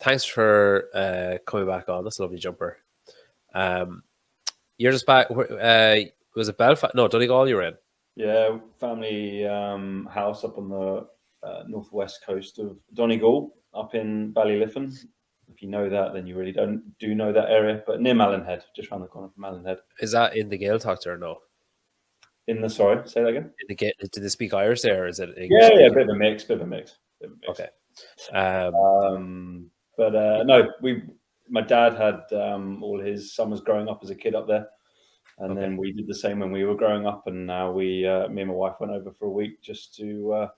thanks for coming back on. That's a lovely jumper. You're just back. Was it Belfast? No, Donegal you were in. Yeah, family house up on the northwest coast of Donegal, up in Ballyliffin. If you know that, then you really do know that area. But near Mallinhead, just around the corner from Mallinhead. Is that in the Gaeltacht or no? Sorry, say that again. Do they speak Irish there, or is it English? Yeah, a bit of a mix. Okay. No, my dad had all his summers growing up as a kid up there. And then we did the same when we were growing up, and now me and my wife went over for a week just to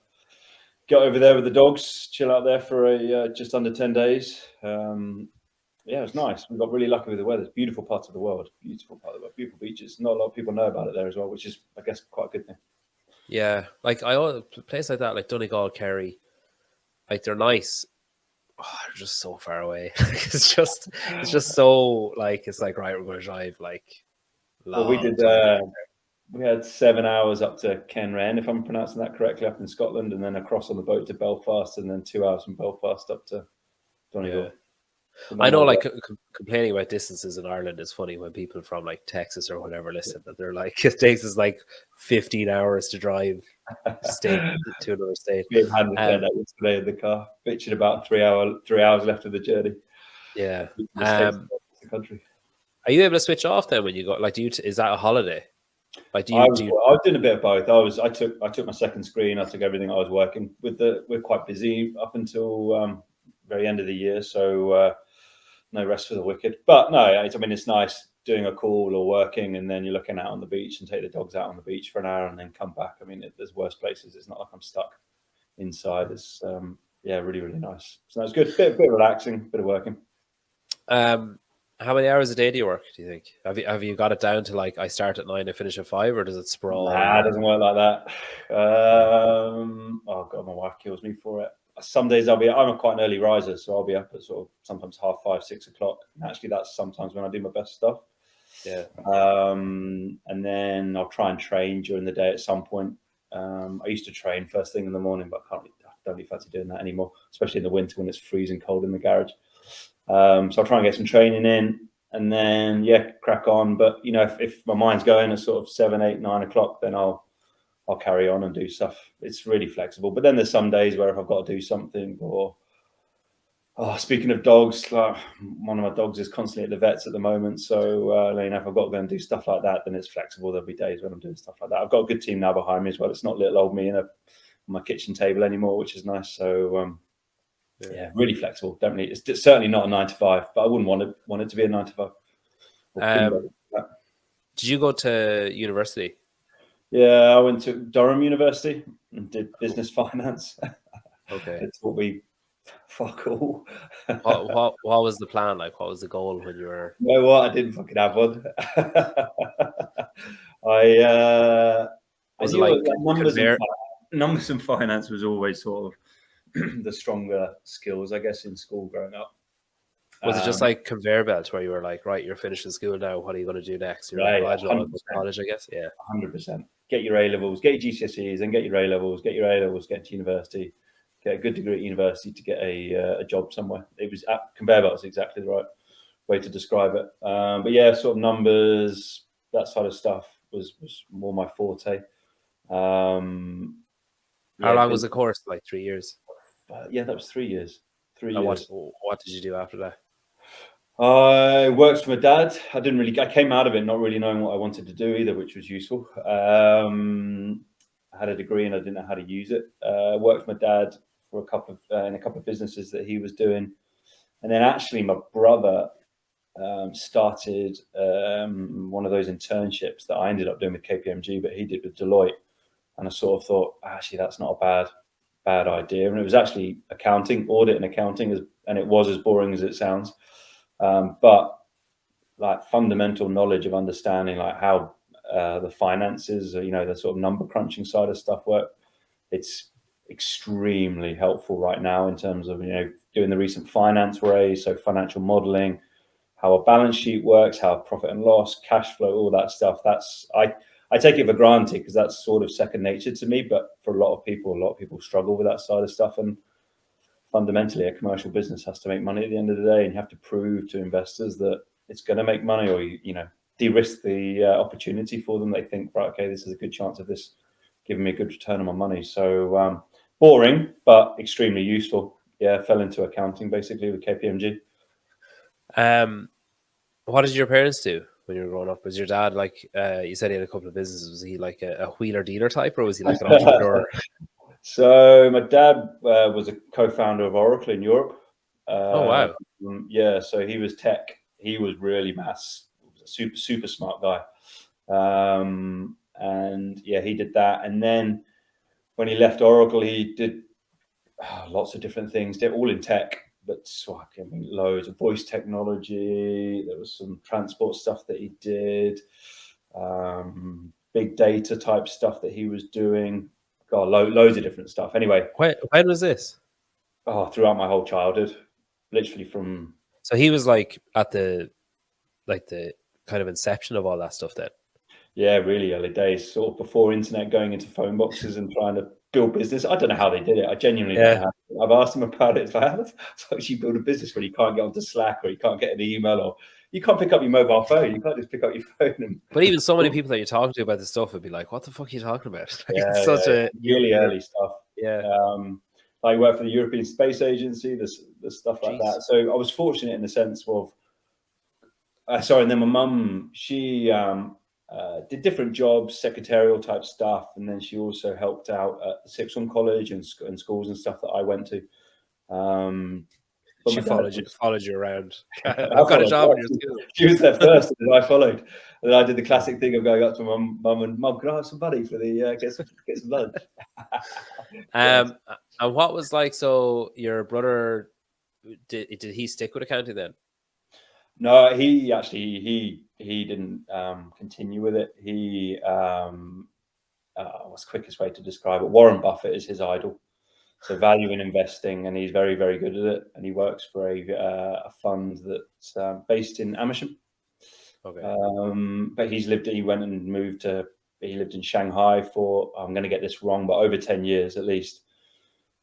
get over there with the dogs, chill out there for just under 10 days. Yeah, it was nice. We got really lucky with the weather. It's beautiful parts of the world. Beautiful beaches. Not a lot of people know about it there as well, which is, I guess, quite a good thing. Yeah, like places like that, like Donegal, Kerry, like they're nice. Oh, they're just so far away. it's just so like it's like right, we're going to drive like. Well, we did. We had 7 hours up to Kenren, if I'm pronouncing that correctly, up in Scotland, and then across on the boat to Belfast, and then 2 hours from Belfast up to Donegal. Yeah. I know, like complaining about distances in Ireland is funny when people from like Texas or whatever listen that they're like it takes us like 15 hours to drive state to another state. We had that yesterday in the car, bitching about 3 hours left of the journey. Yeah. The country. Are you able to switch off then when you go? Like, is that a holiday? Like, I was doing a bit of both. I took my second screen. I took everything I was working with. We're quite busy up until very end of the year, so no rest for the wicked. But no, I mean it's nice doing a call or working, and then you're looking out on the beach and take the dogs out on the beach for an hour and then come back. I mean, there's worse places. It's not like I'm stuck inside. It's really, really nice. So it's good. Bit relaxing, bit of working. How many hours a day do you work, do you think? Have you got it down to like I start at 9 and finish at 5, or does it sprawl? Nah, it doesn't work like that. Oh God, my wife kills me for it. Some days I'm quite an early riser, so I'll be up at sort of sometimes 5:30, 6 o'clock. And actually, that's sometimes when I do my best stuff. Yeah. And then I'll try and train during the day at some point. I used to train first thing in the morning, but I don't really fancy doing that anymore, especially in the winter when it's freezing cold in the garage. So I'll try and get some training in, and then crack on. But if my mind's going at sort of 7, 8, 9 o'clock, then I'll carry on and do stuff. It's really flexible. But then there's some days where if I've got to do something, or speaking of dogs, like one of my dogs is constantly at the vets at the moment. So if I've got to go and do stuff like that, then it's flexible. There'll be days when I'm doing stuff like that. I've got a good team now behind me as well. It's not little old me on my kitchen table anymore, which is nice. So really flexible. Definitely, it's certainly not a 9 to 5, but I wouldn't want it to be a 9 to 5. Did you go to university? Yeah, I went to Durham University and did business finance. Okay, it's what we fuck all. what was the plan? Like, what was the goal when you were? You know what? I didn't fucking have one. I knew like numbers and finance was always sort of the stronger skills, I guess, in school growing up. Was it just like conveyor belts where you were like, right, you're finishing school now, what are you going to do next? You're like, college, I guess. Yeah, 100%. Get your A levels, get your GCSEs, and get your A levels, get your A levels, get to university, get a good degree at university to get a job somewhere. It was conveyor belts, exactly the right way to describe it. But yeah, sort of numbers, that sort of stuff was more my forte. How long was the course? Like 3 years? Yeah, that was 3 years. 3 years. Years. What did you do after that? I worked for my dad. I came out of it not really knowing what I wanted to do either, which was useful. I had a degree and I didn't know how to use it. Worked for my dad for in a couple of businesses that he was doing. And then actually my brother started one of those internships that I ended up doing with KPMG, but he did with Deloitte. And I sort of thought, actually, that's not a bad idea. And it was actually audit and accounting, and it was as boring as it sounds. But like fundamental knowledge of understanding like how the finances, the sort of number crunching side of stuff work, it's extremely helpful right now in terms of doing the recent finance raise, so financial modeling, how a balance sheet works, how profit and loss, cash flow, all that stuff. I take it for granted because that's sort of second nature to me, but for a lot of people struggle with that side of stuff. And fundamentally a commercial business has to make money at the end of the day, and you have to prove to investors that it's going to make money, or de-risk the opportunity for them. They think, right, okay, this is a good chance of this giving me a good return on my money. So boring, but extremely useful. Yeah, fell into accounting basically with KPMG. What did your parents do when you were growing up? Was your dad like, you said he had a couple of businesses, was he like a wheeler dealer type, or was he like an entrepreneur? So my dad was a co-founder of Oracle in Europe. Oh, wow. Yeah, so he was tech. He was really super smart guy. And yeah, he did that. And then when he left Oracle, he did lots of different things. They're all in tech, but I mean, loads of voice technology. There was some transport stuff that he did, big data type stuff that he was doing. God, loads of different stuff. Anyway, When was this? Throughout my whole childhood, literally from. So he was like at the kind of inception of all that stuff then. Yeah, really early days, sort of before internet, going into phone boxes and trying to build business. I don't know how they did it. I genuinely don't know how. I've asked them about it. It's like, how the fuck you build a business when you can't get onto Slack, or you can't get an email, or you can't pick up your mobile phone? You can't just pick up your phone. But even so many people that you're talking to about this stuff would be like, what the fuck are you talking about? Like, Yeah, it's such a really early stuff. Yeah. I worked for the European Space Agency, there's stuff like that. So I was fortunate in the sense of, and then my mum, she did different jobs, secretarial type stuff, and then she also helped out at the Sixth Form College and schools and stuff that I went to. But she followed you around. I've got a job in your school. She was there first, and I followed. And then I did the classic thing of going up to mum and mum, can I have some money for the get some lunch? And what was like? So your brother, did he stick with accounting then? No, he actually he didn't continue with it. He what's the quickest way to describe it? Warren Buffett is his idol. So value in investing, and he's very, very good at it. And he works for a fund that's based in Amersham. Okay. But he went and moved he lived in Shanghai for, I'm going to get this wrong, but over 10 years at least.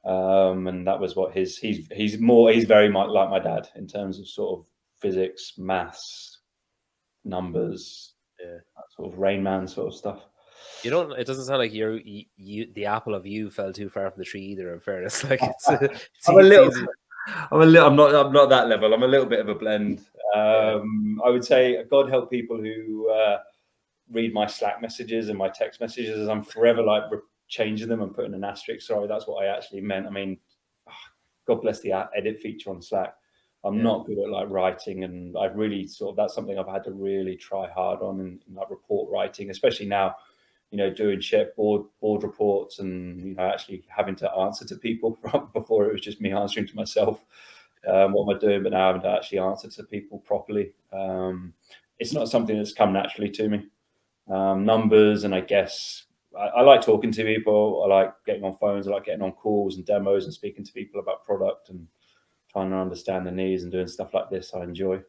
And that was what he's very much like my dad in terms of sort of physics, maths, numbers, that sort of Rain Man sort of stuff. It doesn't sound like the apple of you fell too far from the tree either, in fairness. Like I'm not that level. I'm a little bit of a blend. I would say God help people who read my Slack messages and my text messages, as I'm forever like changing them and putting an asterisk. Sorry, that's what I actually meant. I mean, God bless the edit feature on Slack. I'm not good at like writing, and I've really that's something I've had to really try hard on in like report writing, especially now, doing board reports and, actually having to answer to people. Before it was just me answering to myself. What am I doing? But now having to actually answer to people properly. It's not something that's come naturally to me. Numbers, and I guess I like talking to people. I like getting on phones. I like getting on calls and demos and speaking to people about product and trying to understand the needs and doing stuff like this. I enjoy.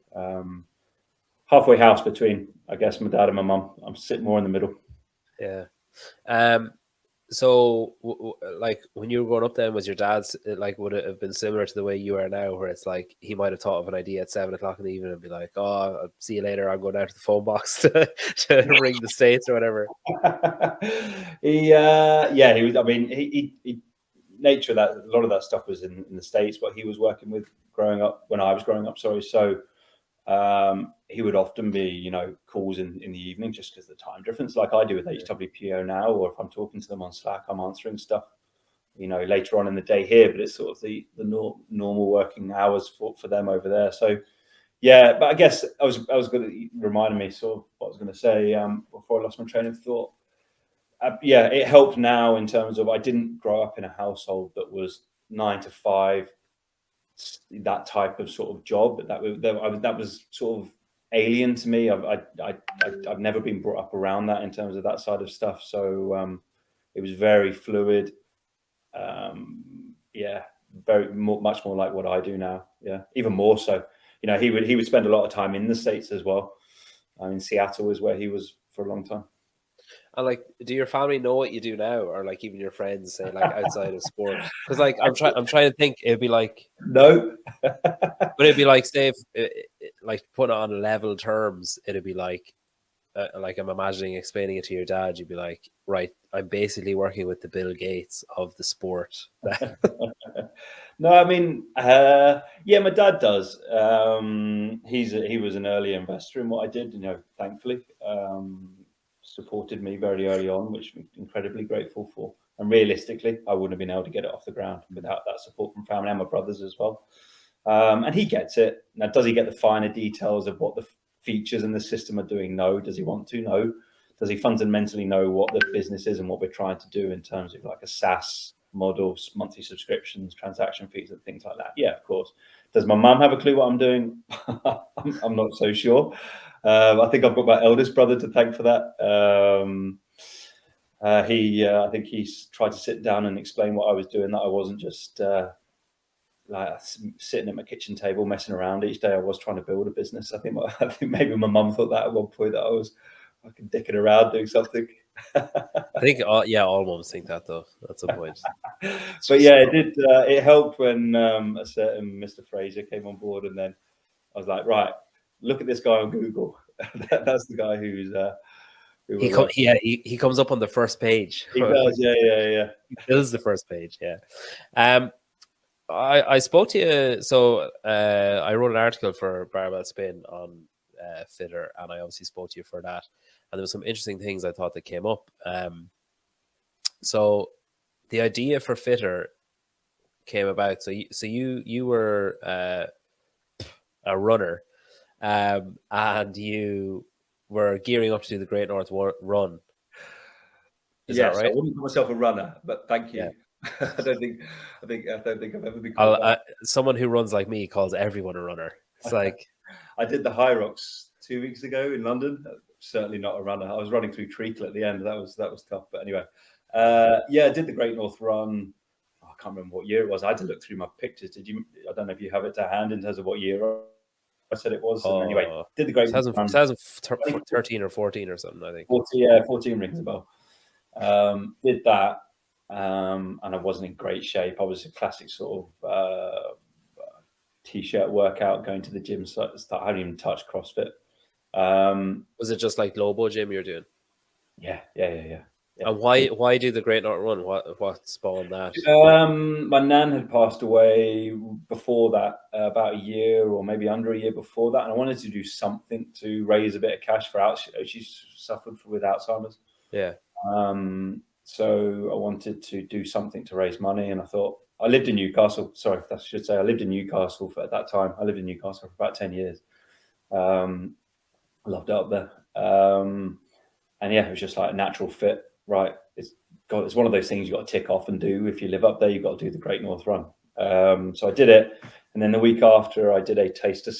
Halfway house between, I guess, my dad and my mum. I'm sitting more in the middle. Yeah. So like when you were growing up then, was your dad's would it have been similar to the way you are now, where it's like he might have thought of an idea at 7 o'clock in the evening and be like, oh, I'll see you later, I'm going down to the phone box to ring the States or whatever? He was, I mean, he nature of that, a lot of that stuff was in the States, what he was working with when I was growing up, sorry. So he would often be, calls in the evening, just because of the time difference, like I do with HWPO now, or if I'm talking to them on Slack, I'm answering stuff, later on in the day here, but it's sort of the normal working hours for them over there. So yeah, but I guess I was going to remind me sort of what I was going to say before I lost my train of thought. It helped now in terms of I didn't grow up in a household that was 9 to 5, that type of sort of job. That was sort of alien to me. I've never been brought up around that in terms of that side of stuff. So it was very fluid. Much more like what I do now. Yeah, even more so. He would spend a lot of time in the States as well. In Seattle is where he was for a long time. And like, do your family know what you do now, or like even your friends say like outside of sport? Because like I'm trying to think. It'd be like No. but it'd be like say if like put it on level terms, it'd be like I'm imagining explaining it to your dad. You'd be like, right, I'm basically working with the Bill Gates of the sport. No, I mean, yeah, my dad does. He was an early investor in what I did, thankfully. Supported me very early on, which I'm incredibly grateful for. And realistically, I wouldn't have been able to get it off the ground without that support from family and my brothers as well. And he gets it. Now, does he get the finer details of what the features in the system are doing? No. Does he want to? No. Does he fundamentally know what the business is and what we're trying to do in terms of like a SaaS model, monthly subscriptions, transaction fees, and things like that? Yeah, of course. Does my mum have a clue what I'm doing? I'm not so sure. I think I've got my eldest brother to thank for that. I think he's tried to sit down and explain what I was doing, that I wasn't just like sitting at my kitchen table messing around each day. I was trying to build a business. I think maybe my mum thought that at one point, that I was fucking dicking around doing something. I think all mums think that though. That's a point. But yeah, it did. It helped when a certain Mr. Fraser came on board, and then I was like, right, look at this guy on Google. That's the guy who's. He comes up on the first page. He does, yeah. He fills the first page, yeah. I spoke to you, so I wrote an article for Barbell Spin on Fitr, and I obviously spoke to you for that. And there was some interesting things I thought that came up. So the idea for Fitr came about. So you were a runner, and you were gearing up to do the Great North Run. Is that right? I wouldn't call myself a runner, but thank you. Yeah. I don't think I've ever been called that. Someone who runs like me calls everyone a runner. It's like I did the High Rocks 2 weeks ago in London. Certainly not a runner. I was running through Treacle at the end. That was tough. But anyway, I did the Great North Run. I can't remember what year it was. I had to look through my pictures. Did you? I don't know if you have it to hand in terms of what year I said it was. Anyway, did the Great North Run. 2013 or 14 or something, I think. 14 rings a bell. Did that. And I wasn't in great shape. I was a classic sort of t-shirt workout, going to the gym. So I hadn't even touched CrossFit. Was it just like Lobo gym you're doing? Yeah. And why do the Great North Run? What spawned that? My nan had passed away before that, about a year or maybe under a year before that, and I wanted to do something to raise a bit of cash for out. She suffered with Alzheimer's. Yeah. So I wanted to do something to raise money, and I thought, I lived in Newcastle. Sorry, I should say I lived in Newcastle at that time. I lived in Newcastle for about 10 years. Loved it up there. And yeah, it was just like a natural fit, right? It's one of those things you've got to tick off and do. If you live up there, you've got to do the Great North Run. So I did it. And then the week after, I did a taster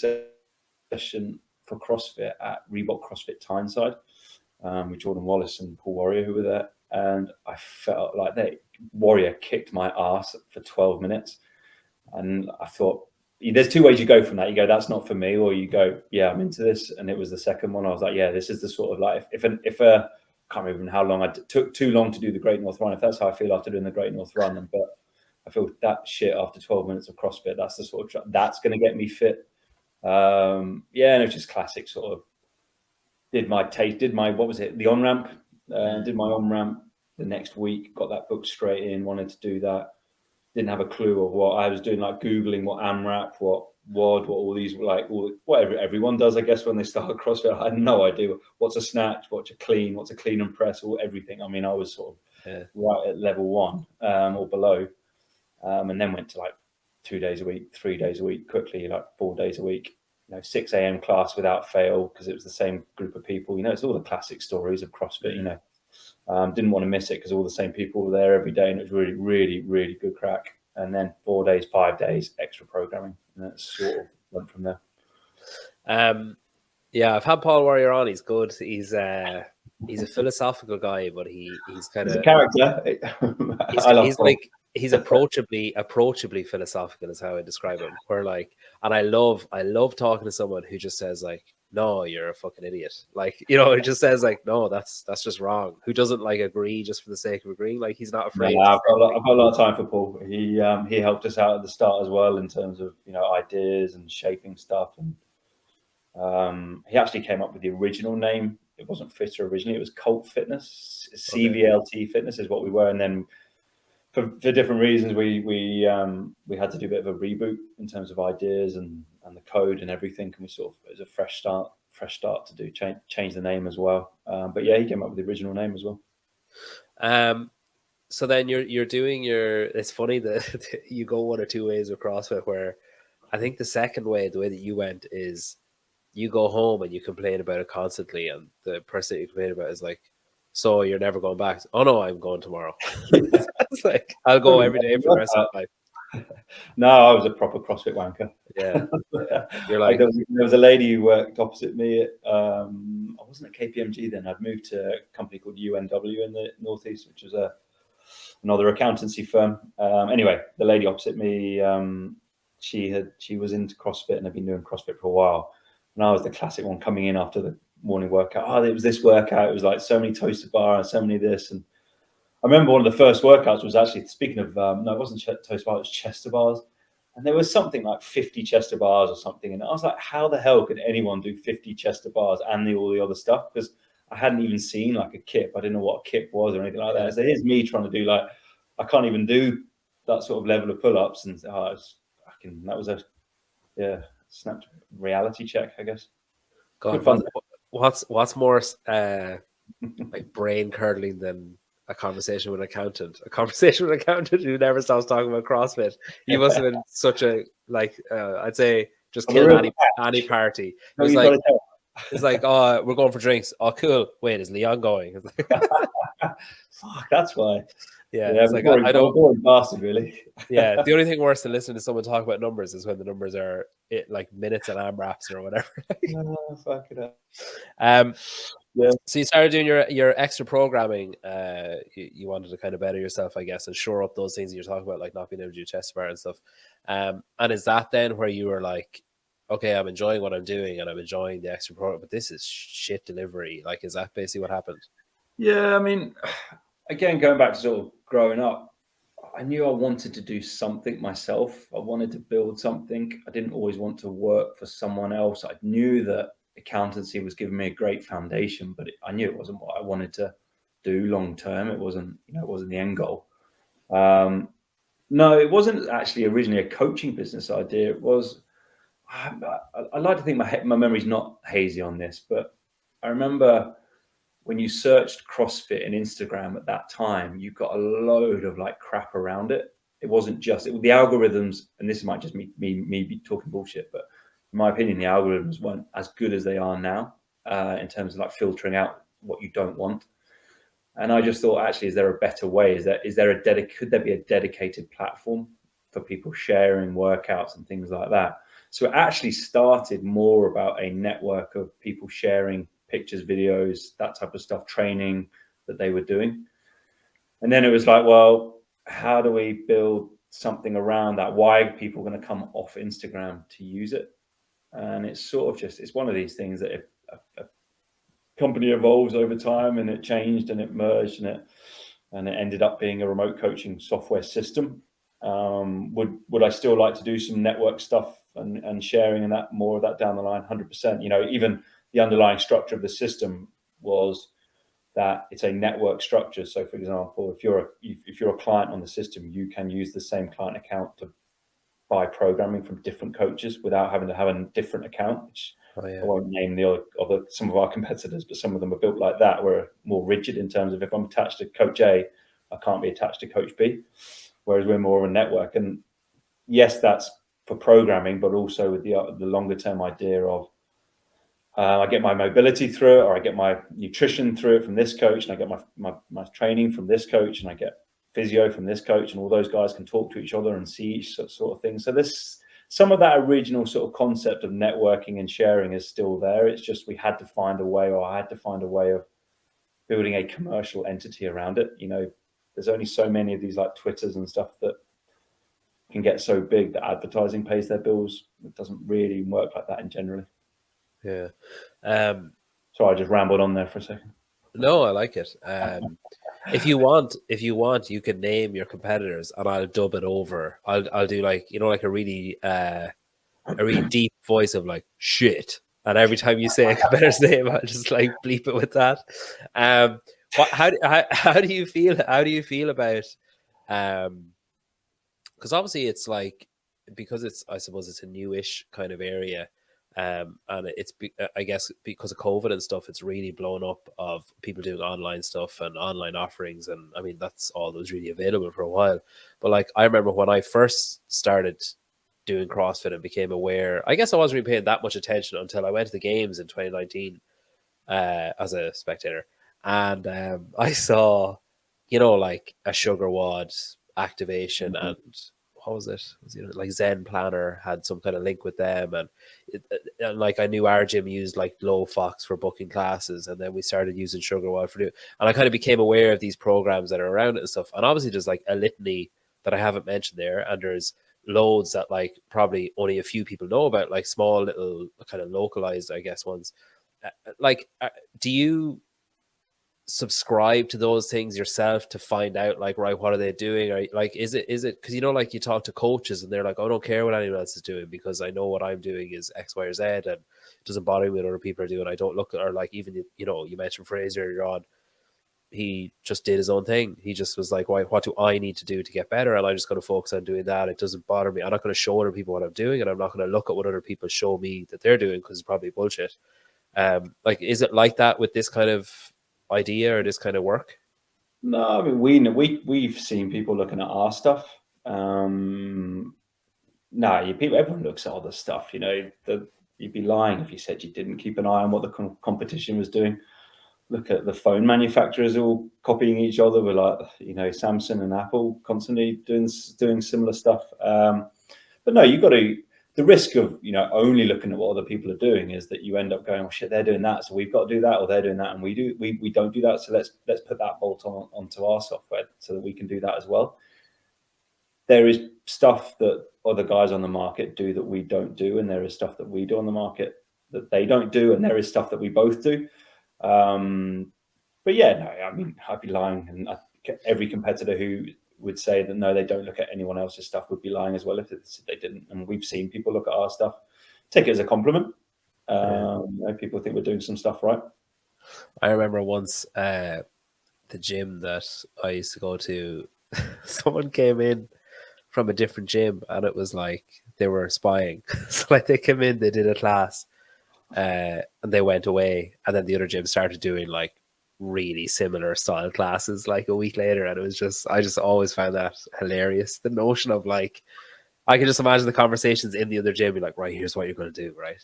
session for CrossFit at Reebok CrossFit Tyneside, with Jordan Wallace and Paul Warrior, who were there. And I felt like Warrior kicked my ass for 12 minutes. And I thought, there's two ways you go from that. You go, that's not for me, or you go, yeah, I'm into this. And it was the second one. I was like, yeah, this is the sort of like, if I can't remember how long took too long to do the Great North Run. If that's how I feel after doing the Great North Run, but I feel that shit after 12 minutes of CrossFit, that's the sort of, that's going to get me fit. And it was just classic sort of, did my, what was it? The on-ramp, did my on-ramp the next week, got that booked straight in, wanted to do that. Didn't have a clue of what I was doing, like Googling what AMRAP, what WOD, what all these, like whatever everyone does, I guess, when they start CrossFit. I had no idea what's a snatch, what's a clean and press, or everything. I mean, I was sort of right at level 1 or below, and then went to like 2 days a week, 3 days a week, quickly, like 4 days a week. 6 a.m. class without fail, because it was the same group of people. It's all the classic stories of CrossFit. Didn't want to miss it because all the same people were there every day, and it was really, really, really good crack. And then 4 days, 5 days extra programming, and that sort of went from there. I've had Paul Warrior on. He's good. He's a philosophical guy, but he's kind of a character. He's approachably philosophical is how I describe him. Where and I love talking to someone who just says like, no, you're a fucking idiot. Like, you know, it just says like, no, that's just wrong. Who doesn't like agree just for the sake of agreeing? Like, he's not No, afraid to say I've got a lot of time for Paul. He helped us out at the start as well in terms of, you know, ideas and shaping stuff. And he actually came up with the original name. It wasn't Fitr originally; it was Cult Fitness. CVLT Fitness is what we were, and then for different reasons, we had to do a bit of a reboot in terms of ideas and the code and everything. And we sort of, it was a fresh start to do change the name as well. But yeah, he came up with the original name as well. So then you're doing your. It's funny that you go one or two ways with CrossFit. Where I think the second way, the way that you went, is you go home and you complain about it constantly, and the person that you complain about is like, "So you're never going back?" Oh no, I'm going tomorrow. It's like, I'll go every day for the rest of my life. No, I was a proper CrossFit wanker. Yeah, you're Like like, there was a lady who worked opposite me at, I wasn't at KPMG then. I'd moved to a company called UNW in the Northeast, which was another accountancy firm. Anyway, the lady opposite me, she was into CrossFit and had been doing CrossFit for a while. And I was the classic one coming in after the morning workout. Oh, it was this workout. It was like so many toaster bars, so many this. And I remember one of the first workouts was actually, speaking of, no, it wasn't toaster bars, it was Chester bars. And there was something like 50 Chester bars or something. And I was like, how the hell could anyone do 50 Chester bars and all the other stuff? Because I hadn't even seen like a kip. I didn't know what a kip was or anything like that. So here's me trying to do like, I can't even do that sort of level of pull-ups. And that was snapped reality check, I guess. God, what's more like brain curdling than a conversation with an accountant? A conversation with an accountant who never stops talking about CrossFit. He must have been such a I'd say just kill any party. It's like, oh, we're going for drinks. Oh, cool. Wait, is Leon going? Fuck, that's why. Yeah, it's like I don't. Boring bastard, really. Yeah, the only thing worse than listening to someone talk about numbers is when the numbers are like minutes and AMRAPs or whatever. Oh, fuck it up. Yeah. So you started doing your extra programming. You wanted to kind of better yourself, I guess, and shore up those things that you're talking about, like not being able to do chest bar and stuff. And is that then where you were like, okay, I'm enjoying what I'm doing and I'm enjoying the extra program, but this is shit delivery? Like, is that basically what happened? Yeah, I mean, again, going back to sort of growing up, I knew I wanted to do something myself. I wanted to build something. I didn't always want to work for someone else. I knew that accountancy was giving me a great foundation, but I knew it wasn't what I wanted to do long term. It wasn't, it wasn't the end goal. No, it wasn't actually originally a coaching business idea. It was, I like to think my memory's not hazy on this, but I remember when you searched CrossFit in Instagram at that time, you got a load of like crap around it. It wasn't just the algorithms, and this might just me be talking bullshit, but in my opinion, the algorithms weren't as good as they are now in terms of like filtering out what you don't want. And I just thought, actually, is there a better way? Could there be a dedicated platform for people sharing workouts and things like that? So it actually started more about a network of people sharing pictures, videos, that type of stuff, training that they were doing. And then it was like, well, how do we build something around that? Why are people going to come off Instagram to use it? And it's sort of just, it's one of these things that if a company evolves over time and it changed and it merged and it ended up being a remote coaching software system. Would I still like to do some network stuff and sharing and that more of that down the line? 100%. Even the underlying structure of the system was that it's a network structure. So, for example, if you're a client on the system, you can use the same client account to buy programming from different coaches without having to have a different account. Which I won't name some of our competitors, but some of them are built like that. We're more rigid in terms of if I'm attached to Coach A, I can't be attached to Coach B. Whereas we're more of a network. And yes, that's for programming, but also with the longer term idea of I get my mobility through it, or I get my nutrition through it from this coach, and I get my training from this coach, and I get physio from this coach, and all those guys can talk to each other and see each sort of thing. So this, some of that original sort of concept of networking and sharing is still there. It's just I had to find a way of building a commercial entity around it. There's only so many of these like Twitters and stuff that can get so big that advertising pays their bills. It doesn't really work like that in generally. Yeah. Um, Sorry, I just rambled on there for a second. no, I like it. If you want, you can name your competitors, and I'll dub it over. I'll do like like a really deep voice of like shit, and every time you say a competitor's name, I'll just like bleep it with that. What? How do you feel? How do you feel about? Because obviously it's like because it's I suppose it's a newish kind of area, and I guess because of COVID and stuff, it's really blown up of people doing online stuff and online offerings, and I mean that's all that was really available for a while. But like I remember when I first started doing CrossFit and became aware, I guess I wasn't really paying that much attention until I went to the games in 2019 as a spectator, and I saw, like a sugar wad activation, Mhm. and what was it? Like Zen Planner had some kind of link with them, and, and like I knew our gym used like Low Fox for booking classes, and then we started using Sugar Wad for doing, and I kind of became aware of these programs that are around it and stuff, and obviously there's like a litany that I haven't mentioned there, and there's loads that like probably only a few people know about, like small little kind of localized, I guess, ones. Do you subscribe to those things yourself to find out like, right, what are they doing, or like is it because like you talk to coaches and they're like, oh, I don't care what anyone else is doing because I know what I'm doing is X, Y, or Z, and it doesn't bother me what other people are doing. I don't look, or like even you mentioned Fraser, you're on, he just did his own thing. He just was like, why, what do I need to do to get better, and I'm just going to focus on doing that. It doesn't bother me. I'm not going to show other people what I'm doing, and I'm not going to look at what other people show me that they're doing because it's probably bullshit. Like, is it like that with this kind of idea or this kind of work? No, I mean we've seen people looking at our stuff. No, people, everyone looks at all this stuff. You'd be lying if you said you didn't keep an eye on what the competition was doing. Look at the phone manufacturers all copying each other. With like Samsung and Apple constantly doing similar stuff. But no, you've got to. The risk of only looking at what other people are doing is that you end up going, oh shit, they're doing that, so we've got to do that, or they're doing that, and we don't do that, so let's put that bolt onto our software so that we can do that as well. There is stuff that other guys on the market do that we don't do, and there is stuff that we do on the market that they don't do, and there is stuff that we both do. But yeah, no, I mean, I'd be lying, and every competitor who would say that no, they don't look at anyone else's stuff would be lying as well if they didn't. And we've seen people look at our stuff, take it as a compliment. Yeah. People think we're doing some stuff right. I remember once the gym that I used to go to, someone came in from a different gym and it was like they were spying. So like they came in, they did a class, and they went away, and then the other gym started doing like really similar style classes like a week later, and it was just I just always found that hilarious. The notion of like I can just imagine the conversations in the other gym be like, right, here's what you're going to do, right?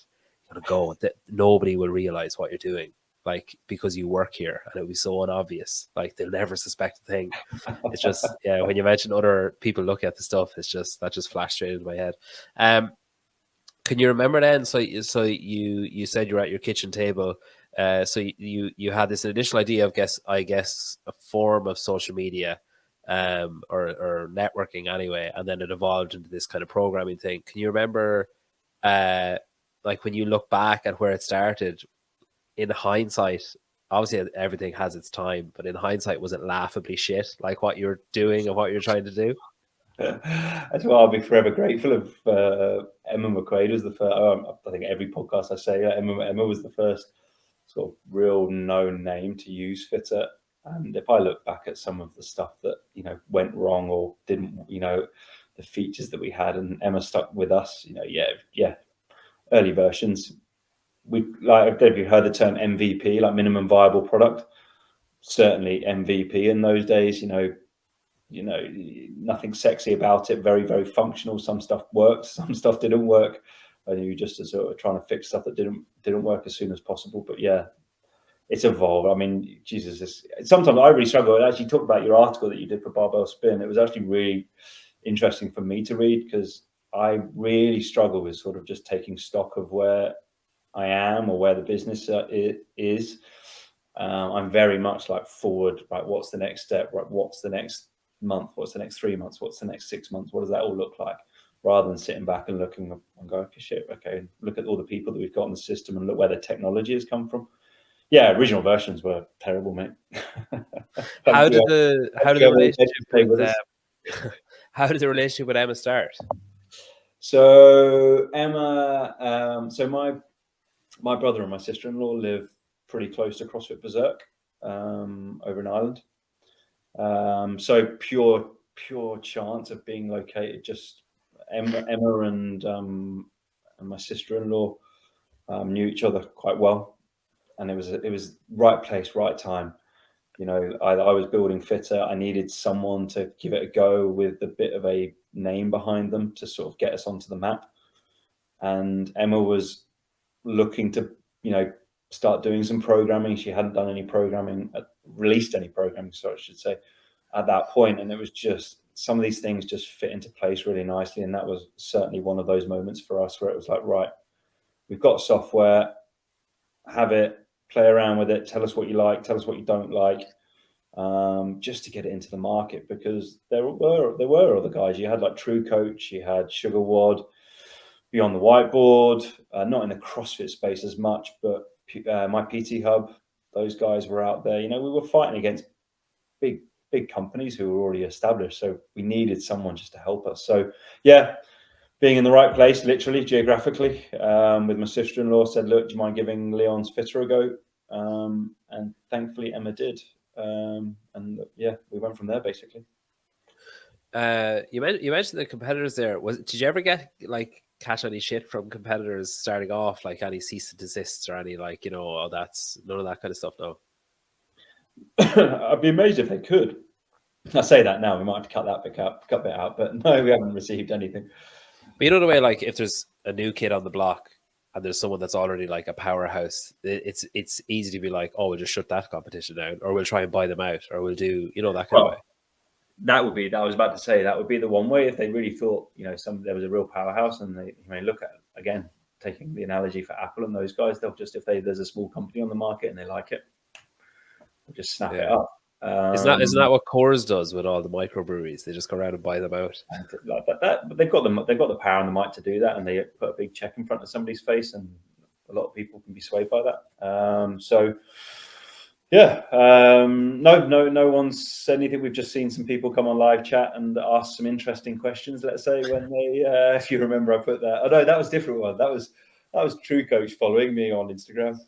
You're going to go. Nobody will realize what you're doing, like, because you work here, and it'll be so unobvious. Like, they'll never suspect a thing. It's just, yeah, when you mention other people look at the stuff, it's just, that just flashed straight into my head. Can you remember then? So you said you were at your kitchen table. So you had this initial idea of I guess a form of social media, or networking anyway, and then it evolved into this kind of programming thing. Can you remember, uh, like when you look back at where it started, in hindsight? Obviously, everything has its time, but in hindsight, was it laughably shit, like what you're doing and what you're trying to do? That's why I'll be forever grateful of Emma McQuaid was the first. I think every podcast I say Emma was the first sort of real known name to use Fitr. And if I look back at some of the stuff that went wrong or didn't, the features that we had, and Emma stuck with us, yeah, early versions. We like, I don't know if you've heard the term MVP, like minimum viable product. Certainly MVP in those days, nothing sexy about it. Very, very functional. Some stuff worked, some stuff didn't work, and you just sort of trying to fix stuff that didn't work as soon as possible. But yeah, it's evolved. I mean, Jesus, sometimes I really struggle. I actually talk about your article that you did for Barbell Spin. It was actually really interesting for me to read because I really struggle with sort of just taking stock of where I am or where the business is. I'm very much like forward, right? What's the next step? Right? What's the next month? What's the next 3 months? What's the next 6 months? What does that all look like? rather than sitting back and looking and going, okay, shit, okay, look at all the people that we've got in the system and look where the technology has come from. Yeah, original versions were terrible, mate. How did the relationship with how did the relationship with Emma start? So Emma, so my brother and my sister-in-law live pretty close to CrossFit Berserk, over in Ireland. So pure chance of being located. Just Emma and my sister-in-law knew each other quite well, and it was right place, right time. You know, I was building Fitr. I needed someone to give it a go with a bit of a name behind them to sort of get us onto the map. And Emma was looking to, you know, start doing some programming. She hadn't done any programming, released any programming, so I should say, at that point. And it was just, some of these things just fit into place really nicely. And that was certainly one of those moments for us where it was like, right, we've got software, have it, play around with it, tell us what you like, tell us what you don't like, just to get it into the market. Because there were other guys. You had like True Coach, you had Sugar Wad, Beyond the Whiteboard, not in the CrossFit space as much, but my PT Hub, those guys were out there. You know, we were fighting against big companies who were already established, so we needed someone just to help us. So yeah, being in the right place, literally geographically, with my sister-in-law, said, look, do you mind giving Leon's Fitr a go? And thankfully Emma did, and yeah, we went from there basically. You mentioned the competitors there. Did you ever get like catch any shit from competitors starting off, like any cease and desists or any, like, you know, oh, that's none of that kind of stuff? No. I'd be amazed if they could. I say that now, we might have to cut that bit out, but no, we haven't received anything. But you know the way, like, if there's a new kid on the block and there's someone that's already like a powerhouse, it's easy to be like, oh, we'll just shut that competition down, or we'll try and buy them out, or we'll do, you know, that kind of way. That would be, I was about to say, that would be the one way if they really thought, you know, there was a real powerhouse. And they, you may look at, again, taking the analogy for Apple and those guys, they'll just, if there's a small company on the market and they like it, they'll just snap it up. Isn't that what Coors does with all the microbreweries? They just go around and buy them out. Like that, but they've got the power and the might to do that, and they put a big check in front of somebody's face, and a lot of people can be swayed by that. So yeah, no one's said anything. We've just seen some people come on live chat and ask some interesting questions. Let's say when they, if you remember, I put that. Oh no, that was a different one. That was True Coach following me on Instagram.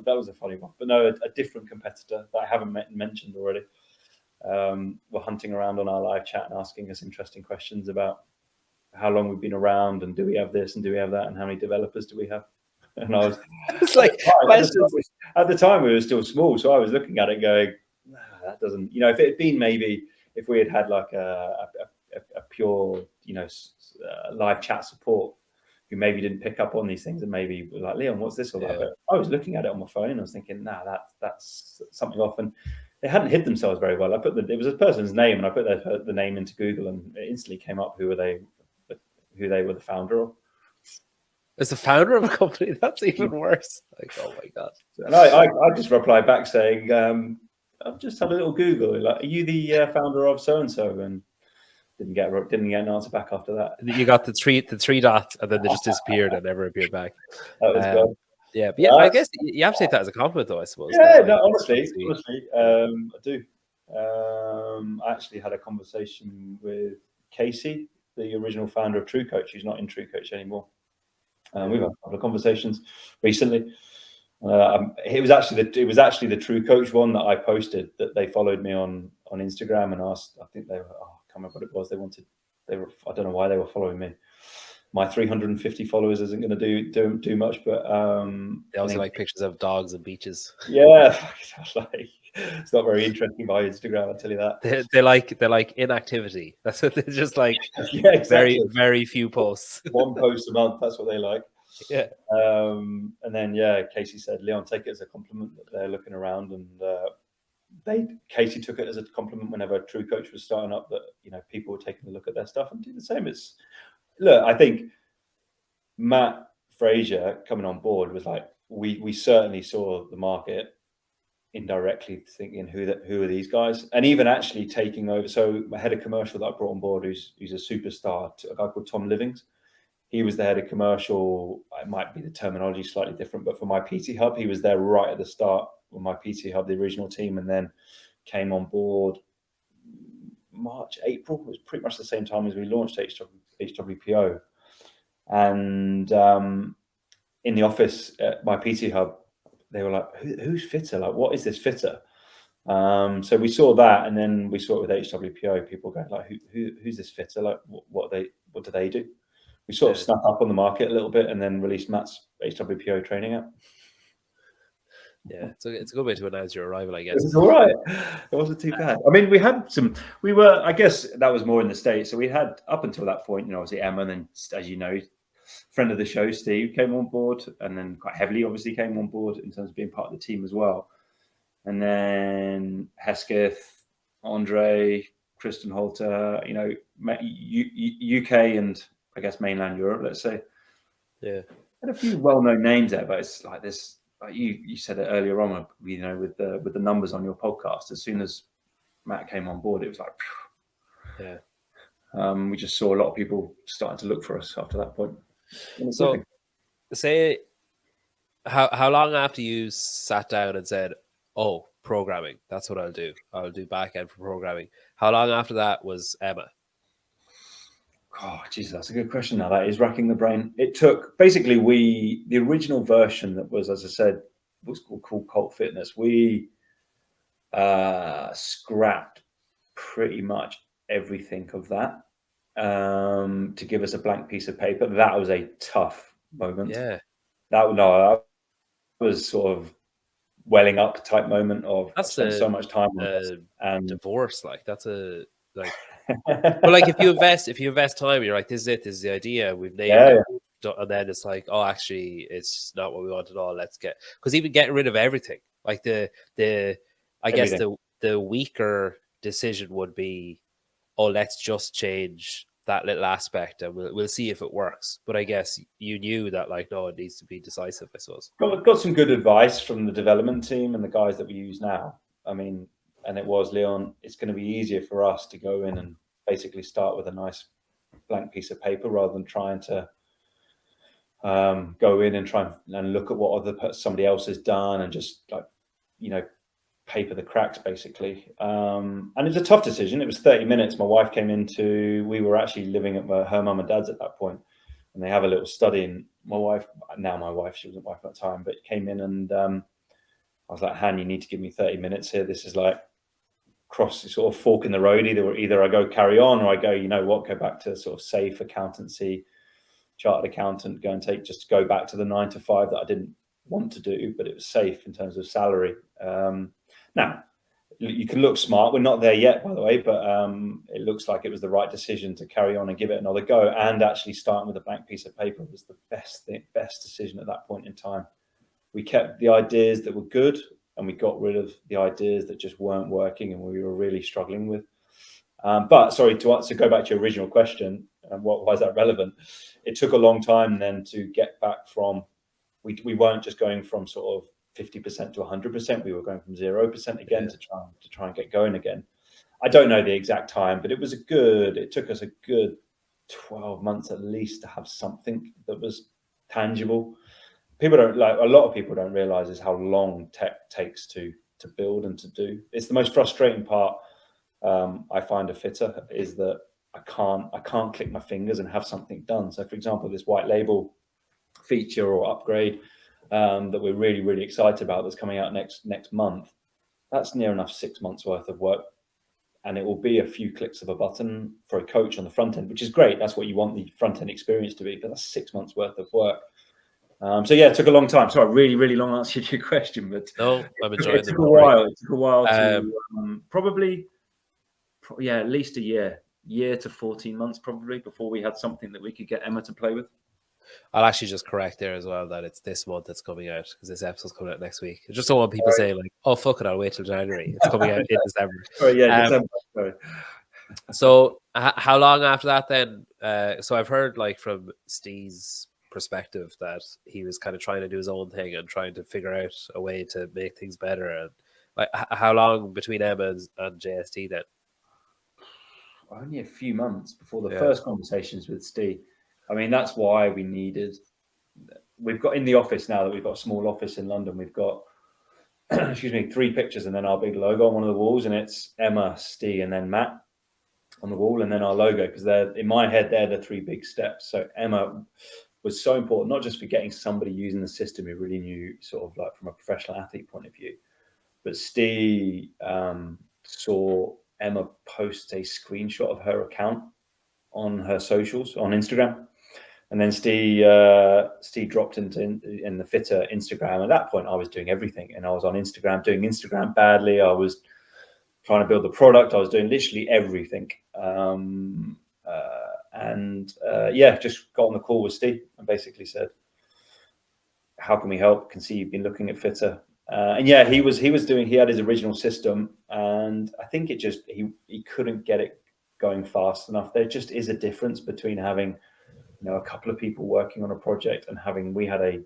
That was a funny one, but no, a different competitor that I haven't mentioned already. Were hunting around on our live chat and asking us interesting questions about how long we've been around, and do we have this and do we have that, and how many developers do we have? And I was, it's like at the time we were still small, so I was looking at it going, nah, that doesn't, you know, if it had been maybe if we had like a pure, you know, live chat support, who maybe didn't pick up on these things and maybe were like, Leon, what's this all about? But I was looking at it on my phone and I was thinking, nah, that's something off. And they hadn't hid themselves very well. It was a person's name, and I put the name into Google, and it instantly came up who they were the founder of. As the founder of a company, that's even worse. Like, oh my god! And I just replied back saying, I've just had a little Google. Like, are you the founder of so and so? And didn't get an answer back after that. You got the three dots, and then they just disappeared and never appeared back. That was good. Yeah, but yeah, I guess you have to take that as a compliment, though, I suppose. Yeah, no, honestly, I do. I actually had a conversation with Casey, the original founder of True Coach, who's not in True Coach anymore. We've had a couple of conversations recently. It was actually the True Coach one that I posted, that they followed me on Instagram and asked. I think they were, I can't remember what it was. I don't know why they were following me. My 350 followers isn't going to do much, but they also like pictures of dogs and beaches. Yeah, it's not very interesting by Instagram, I'll tell you that. They like inactivity. That's what they just like. Yeah, exactly. Very few posts. One post a month. That's what they like. Yeah. And then Casey said, Leon, take it as a compliment that they're looking around, and Casey took it as a compliment whenever True Coach was starting up, that, you know, people were taking a look at their stuff and do the same. Look, I think Matt Fraser coming on board was like, we certainly saw the market indirectly thinking who are these guys, and even actually taking over. So my head of commercial that I brought on board, who's a superstar, a guy called Tom Livings. He was the head of commercial. It might be the terminology slightly different, but for my PT Hub, he was there right at the start with my PT Hub, the original team, and then came on board March, April. It was pretty much the same time as we launched HWPO. And in the office at my PT Hub, they were like, who's Fitr? Like, what is this Fitr? So we saw that, and then we saw it with HWPO. People going like, who's this Fitr? Like, what do they do? We sort of snuck up on the market a little bit, and then released Matt's HWPO training app. Yeah, so it's a good way to announce your arrival, I guess. It was all right. It wasn't too bad. I mean, we had some. We were, I guess, that was more in the States. So we had up until that point, obviously Emma, and then as you know, friend of the show Steve came on board, and then quite heavily, obviously, came on board in terms of being part of the team as well. And then Hesketh, Andre, Kristen Holter, UK and I guess mainland Europe, let's say. Yeah, had a few well-known names there, but it's like this. Like you said it earlier on, with the numbers on your podcast. As soon as Matt came on board, it was like, yeah. We just saw a lot of people starting to look for us after that point. So, say, how long after you sat down and said, "Oh, programming, that's what I'll do. I'll do back end for programming." How long after that was Emma? Oh, Jesus, that's a good question. Now that is racking the brain. It took basically the original version that was, as I said, was called Cult Fitness. We scrapped pretty much everything of that to give us a blank piece of paper. That was a tough moment. Yeah, that was sort of welling up type moment of I've spent so much time on this, and divorce. Like that's a like. But like if you invest time, you're like, this is it. This is the idea. We've named it. And then it's like, oh, actually, it's not what we want at all. Let's get, because even getting rid of everything, like I guess the weaker decision would be, oh, let's just change that little aspect and we'll see if it works. But I guess you knew that, like, no, it needs to be decisive, I suppose. Got some good advice from the development team and the guys that we use now. I mean, and it was, Leon, it's going to be easier for us to go in and basically start with a nice blank piece of paper rather than trying to go in and try and look at what somebody else has done and just like, paper the cracks basically. And it's a tough decision. It was 30 minutes. My wife came we were actually living at her mum and dad's at that point, and they have a little study. And my wife, she wasn't wife at the time, but came in and I was like, Han, you need to give me 30 minutes here. This is like sort of fork in the road. Either I go carry on, or I go, go back to sort of safe accountancy, chartered accountant, go back to the 9 to 5 that I didn't want to do, but it was safe in terms of salary. Now, you can look smart. We're not there yet, by the way, but it looks like it was the right decision to carry on and give it another go. And actually starting with a blank piece of paper was the best decision at that point in time. We kept the ideas that were good, and we got rid of the ideas that just weren't working and we were really struggling with. But sorry, to go back to your original question, why is that relevant? It took a long time then to get back from, we weren't just going from sort of 50% to 100%. We were going from 0% again to try and get going again. I don't know the exact time, but it took us a good 12 months at least to have something that was tangible. A lot of people don't realize is how long tech takes to build and to do. It's the most frustrating part. I find a Fitr is that I can't click my fingers and have something done. So for example, this white label feature or upgrade that we're really, really excited about that's coming out next month, that's near enough 6 months worth of work. And it will be a few clicks of a button for a coach on the front end, which is great. That's what you want the front end experience to be, but that's 6 months worth of work. So yeah, it took a long time. Sorry, really, really long answer to your question, but no, I'm enjoying it. It took a while to probably at least a year to 14 months probably before we had something that we could get Emma to play with. I'll actually just correct there as well that it's this month that's coming out, because this episode's coming out next week. I just don't want people saying like, "Oh fuck it, I'll wait till January." It's coming out in December. December. Sorry. So how long after that then? So I've heard like from Steve's perspective that he was kind of trying to do his own thing and trying to figure out a way to make things better, and Like, how long between Emma and JST then? Only a few months before the Yeah, first conversations with Steve. I mean, that's why we've got in the office now that we've got a small office in London, we've got, excuse me, 3 pictures and then our big logo on one of the walls, and it's Emma, Steve, and then Matt on the wall, and then our logo, because they're, in my head, they're the 3 big steps. So Emma was so important, not just for getting somebody using the system who really knew, sort of like from a professional athlete point of view, but Steve saw Emma post a screenshot of her account on her socials on Instagram. And then Steve dropped in the Fitr Instagram. At that point, I was doing everything, and I was on Instagram doing Instagram badly. I was trying to build the product. I was doing literally everything. Yeah, just got on the call with Steve and basically said, "How can we help? Can see you've been looking at Fitr." And yeah, he had his original system, and I think he couldn't get it going fast enough. There just is a difference between having a couple of people working on a project and we had a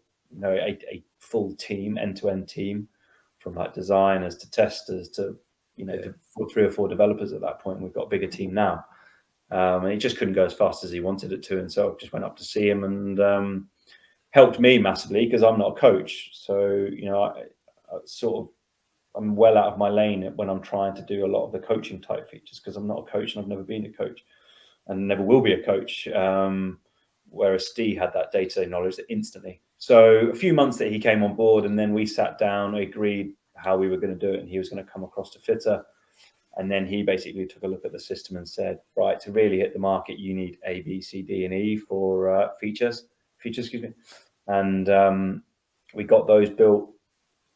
full team, end-to-end team, from like designers to testers to to 3 or 4 developers at that point. We've got a bigger team now, and it just couldn't go as fast as he wanted it to, and so I just went up to see him, and helped me massively because I'm not a coach. So I'm well out of my lane when I'm trying to do a lot of the coaching type features, because I'm not a coach and I've never been a coach and never will be a coach. Whereas Steve had that day-to-day knowledge instantly. So a few months that he came on board, and then we sat down, agreed how we were going to do it, and he was going to come across to Fitr. And then he basically took a look at the system and said, right, to really hit the market, you need A, B, C, D, and E for features, excuse me. And we got those built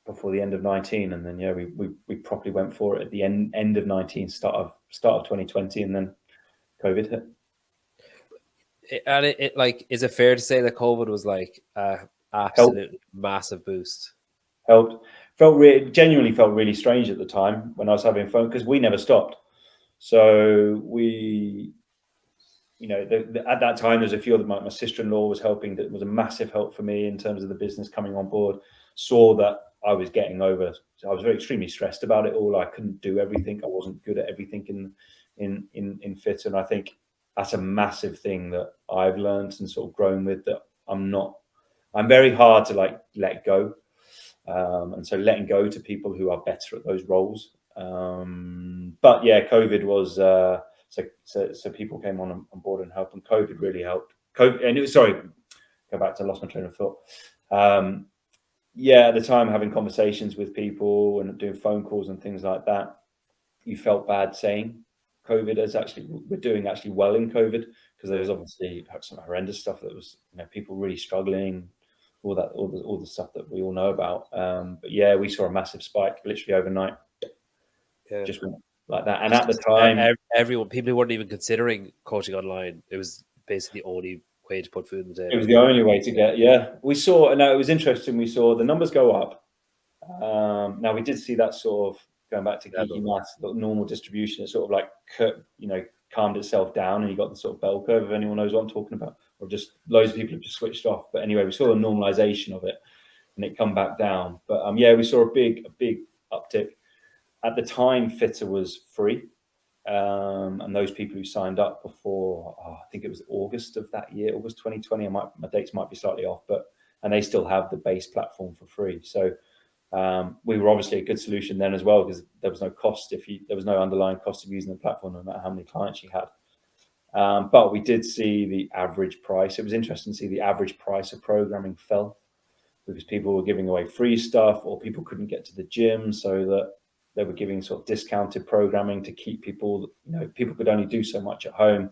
before the end of 19, and then we properly went for it at the end of 19, start of 2020, and then COVID hit. And it like, is it fair to say that COVID was like a absolute massive boost? Helped. Genuinely felt really strange at the time when I was having fun, because we never stopped. So we, at that time, there's a few other, my sister-in-law was helping. That was a massive help for me in terms of the business coming on board. Saw that I was getting over. So I was extremely stressed about it all. I couldn't do everything. I wasn't good at everything in Fitr, and I think that's a massive thing that I've learned and sort of grown with. That I'm very hard to let go. And so letting go to people who are better at those roles. But yeah, COVID was so people came on board and helped, and COVID really helped. Go back to lost my train of thought. Yeah, at the time, having conversations with people and doing phone calls and things like that, you felt bad saying COVID we're doing well in COVID, because there was obviously some horrendous stuff that was people really struggling. All the stuff that we all know about. But yeah, we saw a massive spike literally overnight. Yeah. Just went like that. And at the time, people weren't even considering coaching online. It was basically the only way to put food in the table. It was the only way to get. Yeah, we saw. No, it was interesting. We saw the numbers go up. Now we did see that sort of going back to geeky maths, the normal distribution. It sort of like calmed itself down, and you got the sort of bell curve. If anyone knows what I'm talking about, or just loads of people have just switched off. But anyway, we saw a normalization of it, and it come back down. But yeah, we saw a big uptick. At the time, Fitr was free, and those people who signed up before, I think it was August of that year, August 2020. My dates might be slightly off, and they still have the base platform for free. So we were obviously a good solution then as well, because there was no cost there was no underlying cost of using the platform, no matter how many clients you had. But we did see the average price. It was interesting to see the average price of programming fell, because people were giving away free stuff, or people couldn't get to the gym, so that they were giving sort of discounted programming to keep people. People could only do so much at home.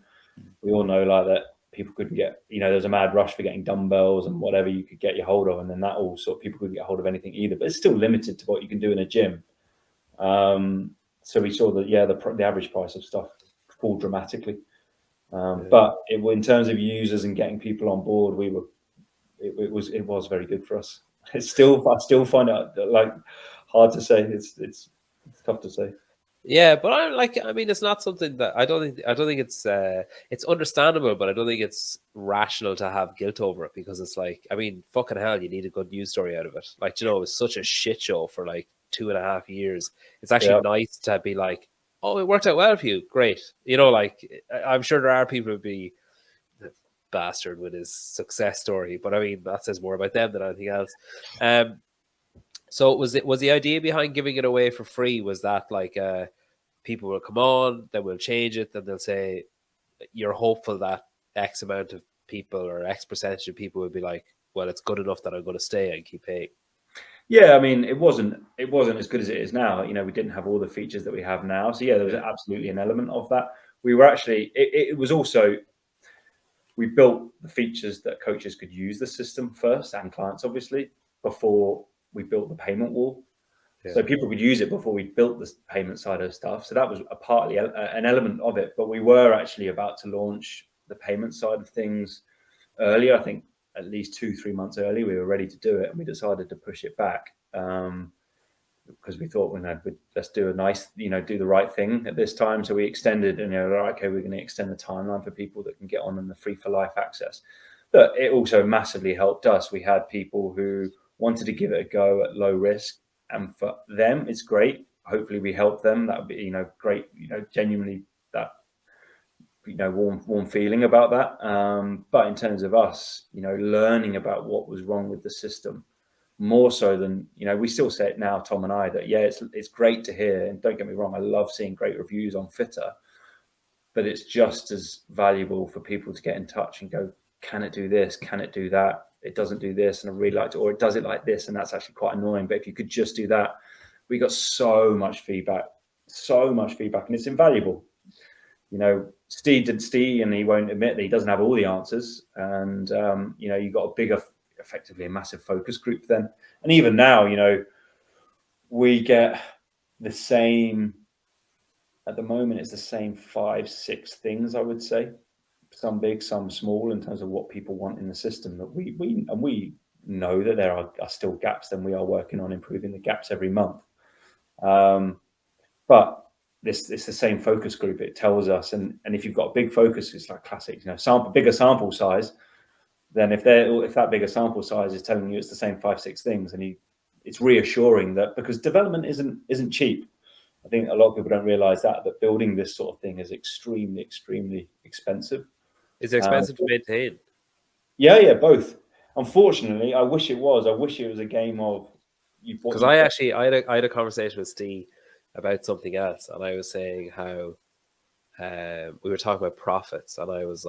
We all know that people couldn't get. There's a mad rush for getting dumbbells and whatever you could get your hold of, and then that all sort of people couldn't get hold of anything either. But it's still limited to what you can do in a gym. So we saw that the average price of stuff fall dramatically. But in terms of users and getting people on board, it was very good for us. I still find it hard to say. It's tough to say. Yeah, but it's not something that I don't think it's understandable, but I don't think it's rational to have guilt over it, because it's fucking hell, you need a good news story out of it. It was such a shit show for 2.5 years. It's actually Yeah. nice to be like, oh, it worked out well for you. Great. You know, like I'm sure there are people who'd be bastard with his success story, but I mean that says more about them than anything else. So was the idea behind giving it away for free? Was that like people will come on, then we'll change it, then they'll say you're hopeful that X amount of people or X percentage of people would be like, well, it's good enough that I'm going to stay and keep paying. Yeah, I mean, it wasn't as good as it is now. You know, we didn't have all the features that we have now. So yeah, there was absolutely an element of that. We were actually, it was also, we built the features that coaches could use the system first, and clients obviously, before we built the payment wall. Yeah. So people could use it before we built the payment side of stuff. So that was a partly an element of it. But we were actually about to launch the payment side of things earlier. I think at least 2-3 months early, we were ready to do it, and we decided to push it back because we thought, well, no, let's do a nice, do the right thing at this time. So we extended, and okay, we're going to extend the timeline for people that can get on in the free for life access. But it also massively helped us. We had people who wanted to give it a go at low risk, and for them, it's great. Hopefully, we help them. That would be, great. Genuinely that warm feeling about that. But in terms of us, learning about what was wrong with the system, more so than we still say it now, Tom and I, that it's great to hear, and don't get me wrong, I love seeing great reviews on Fitr, but it's just as valuable for people to get in touch and go, can it do this? Can it do that? It doesn't do this, and I really liked it, or it does it like this, and that's actually quite annoying. But if you could just do that, we got so much feedback, and it's invaluable. Steve did Steve, and he won't admit that he doesn't have all the answers. And you got a bigger, effectively a massive focus group then. And even now, we get the same. At the moment, it's the same 5-6 things, I would say. Some big, some small, in terms of what people want in the system. That we know that there are still gaps, and we are working on improving the gaps every month. But it's the same focus group. It tells us, and if you've got a big focus, it's like classic, bigger sample size. Then if that bigger sample size is telling you it's the same 5-6 things, and it's reassuring that, because development isn't cheap. I think a lot of people don't realize that building this sort of thing is extremely, extremely expensive. Is it expensive to maintain? Yeah, both. Unfortunately, I wish it was. I wish it was a game of because I had a conversation with Steve about something else, and I was saying how we were talking about profits, and I was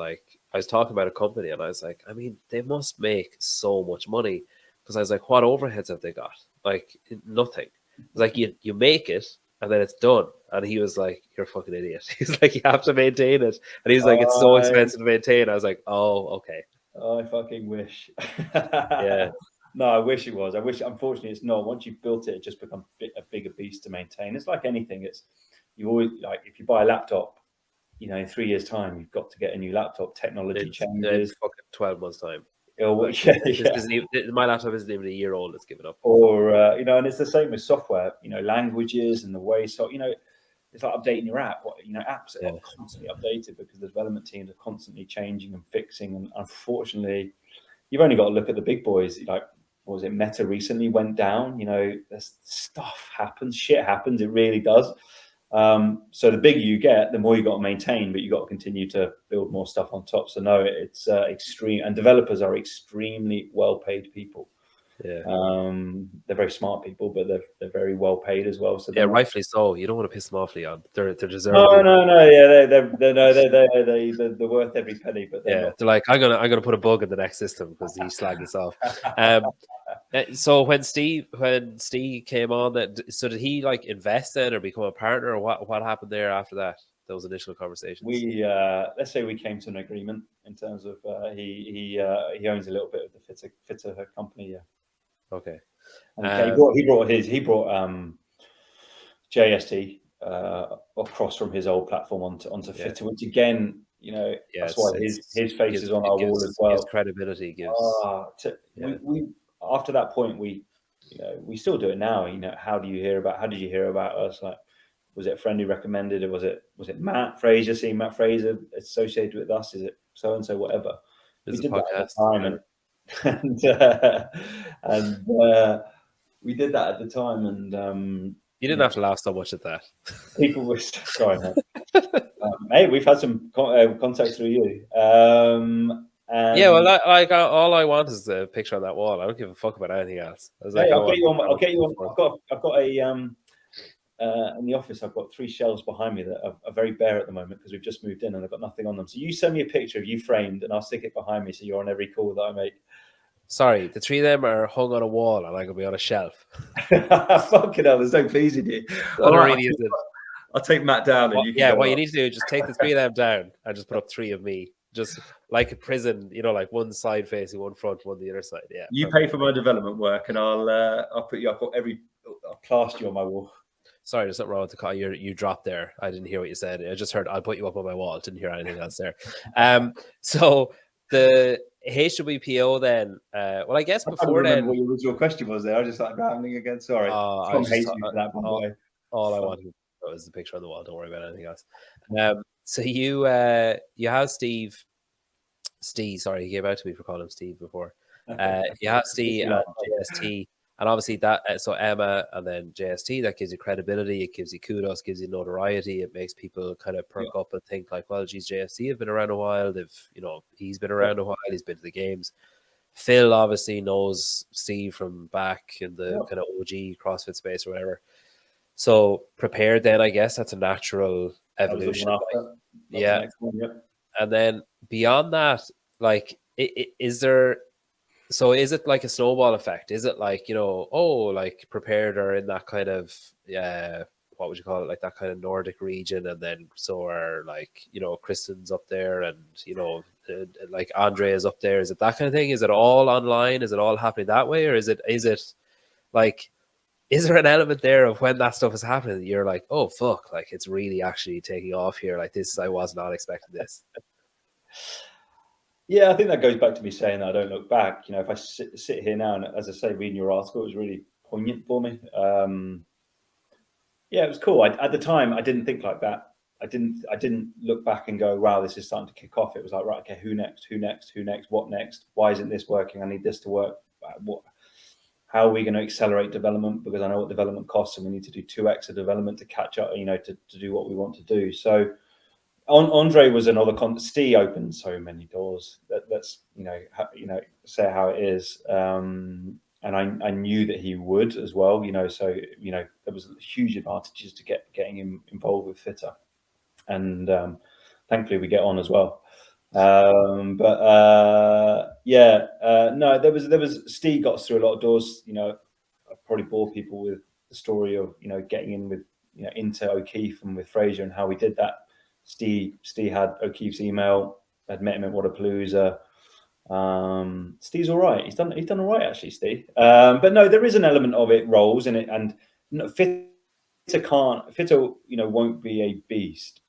talking about a company, and I was like, I mean, they must make so much money, because I was like, what overheads have they got? Like, nothing. It's like you make it, and then it's done. And he was like, you're a fucking idiot. He's like, you have to maintain it. And he's like, it's so expensive to maintain. I was like, oh, okay. I fucking wish. Yeah. No, I wish it was. I wish. Unfortunately, it's not. Once you've built it, it just becomes a bigger beast to maintain. It's like anything. You always, like, if you buy a laptop, in 3 years' time, you've got to get a new laptop. Technology changes. It's fucking 12 months' time. My laptop isn't even a year old. It's given up. Or and it's the same with software. languages and the way. So it's like updating your app. Apps are constantly updated because the development teams are constantly changing and fixing. And unfortunately, you've only got to look at the big boys. Like, what was it? Meta recently went down. There's stuff happens. Shit happens. It really does. So the bigger you get, the more you got to maintain, but you got to continue to build more stuff on top. So no, it's extreme, and developers are extremely well-paid people. Yeah, they're very smart people, but they're very well paid as well. So rightfully so. You don't want to piss them off, Leon. They're deserving. No. Yeah, they're worth every penny. But they're like, I'm gonna put a bug in the next system because he's slagging us off. So when Steve came on, so did he like invest in or become a partner, or what happened there after that? Those initial conversations. We let's say we came to an agreement in terms of he owns a little bit of the Fitr company. Yeah. Okay. And he brought JST across from his old platform onto Fitr, which again, that's why his face is on our wall as well. Gives credibility. We after that point, we still do it now. How did you hear about us? Like, was it a friend who recommended it? Was it Matt Fraser? Seeing Matt Fraser associated with us? Is it so and so? Whatever. We did that at the time, we did that at the time, and You didn't have to laugh so much at that. people were sorry, mate. Hey, we've had some contact through you. Yeah, well, And all I want is the picture on that wall. I don't give a fuck about anything else. I was like, hey, I I'll get want, you on. I I'll want get you to on. I've got a in the office. I've got 3 shelves behind me that are very bare at the moment because we've just moved in and I've got nothing on them. So you send me a picture of you framed, and I'll stick it behind me so you're on every call that I make. Sorry, the 3 of them are hung on a wall and I could be on a shelf. Fucking hell, there's no pleasing you. So All there right, really isn't. I'll take Matt down, and you can Yeah, go what you up. need to do is just take the 3 of them down and just put up 3 of me. Just like a prison, like one side facing, one front, one the other side. Yeah. You perfect. pay for my development work, and I'll put you. I'll plaster you on my wall. Sorry, there's something wrong with the call. You dropped there. I didn't hear what you said. I just heard I'll put you up on my wall. Didn't hear anything else there. So the HWPO then. Well, I guess I can't before remember then. what your original question was there. I just started rambling again. Sorry. I Tom just hates me for that, by the way. all I wanted was the picture on the wall. Don't worry about anything else. So you have Steve. Sorry, he gave out to me for calling him Steve before. You have Steve and JST, and obviously that. So Emma and then JST. That gives you credibility. It gives you kudos. Gives you notoriety. It makes people kind of perk up and think like, well, geez, JST have been around a while. He's been around a while. He's been to the games. Phil obviously knows Steve from back in the kind of OG CrossFit space or whatever. So prepared then, I guess that's a natural evolution. Yeah. The next one, yep. And then beyond that, like, is there, so is it like a snowball effect? Is it like, like prepared or in that kind of, what would you call it? Like that kind of Nordic region. And then so are like, Kristen's up there and, like Andre is up there. Is it that kind of thing? Is it all online? Is it all happening that way? Or is it like, is there an element there of when that stuff is happening, you're like, oh, fuck, like it's really actually taking off here. Like this, I was not expecting this. Yeah, I think that goes back to me saying that I don't look back. If I sit here now and, as I say, reading your article, it was really poignant for me. Yeah, it was cool. At the time, I didn't think like that. I didn't look back and go, wow, this is starting to kick off. It was like, right, okay, who next? Who next? Who next? What next? Why isn't this working? I need this to work. How are we going to accelerate development? Because I know what development costs, and we need to do 2x of development to catch up, to do what we want to do. So Andre was another Steve opened so many doors. Let's say how it is. And I knew that he would as well. So there was huge advantages to getting him involved with Fitr, and thankfully we get on as well. No, there was Steve got us through a lot of doors. I probably bore people with the story of getting in with into O'Keefe and with Fraser and how we did that. Steve had O'Keefe's email. I'd met him at Wodapalooza. Steve's all right. He's done all right actually, Steve. But no, there is an element of it rolls in it, and Fitr won't be a beast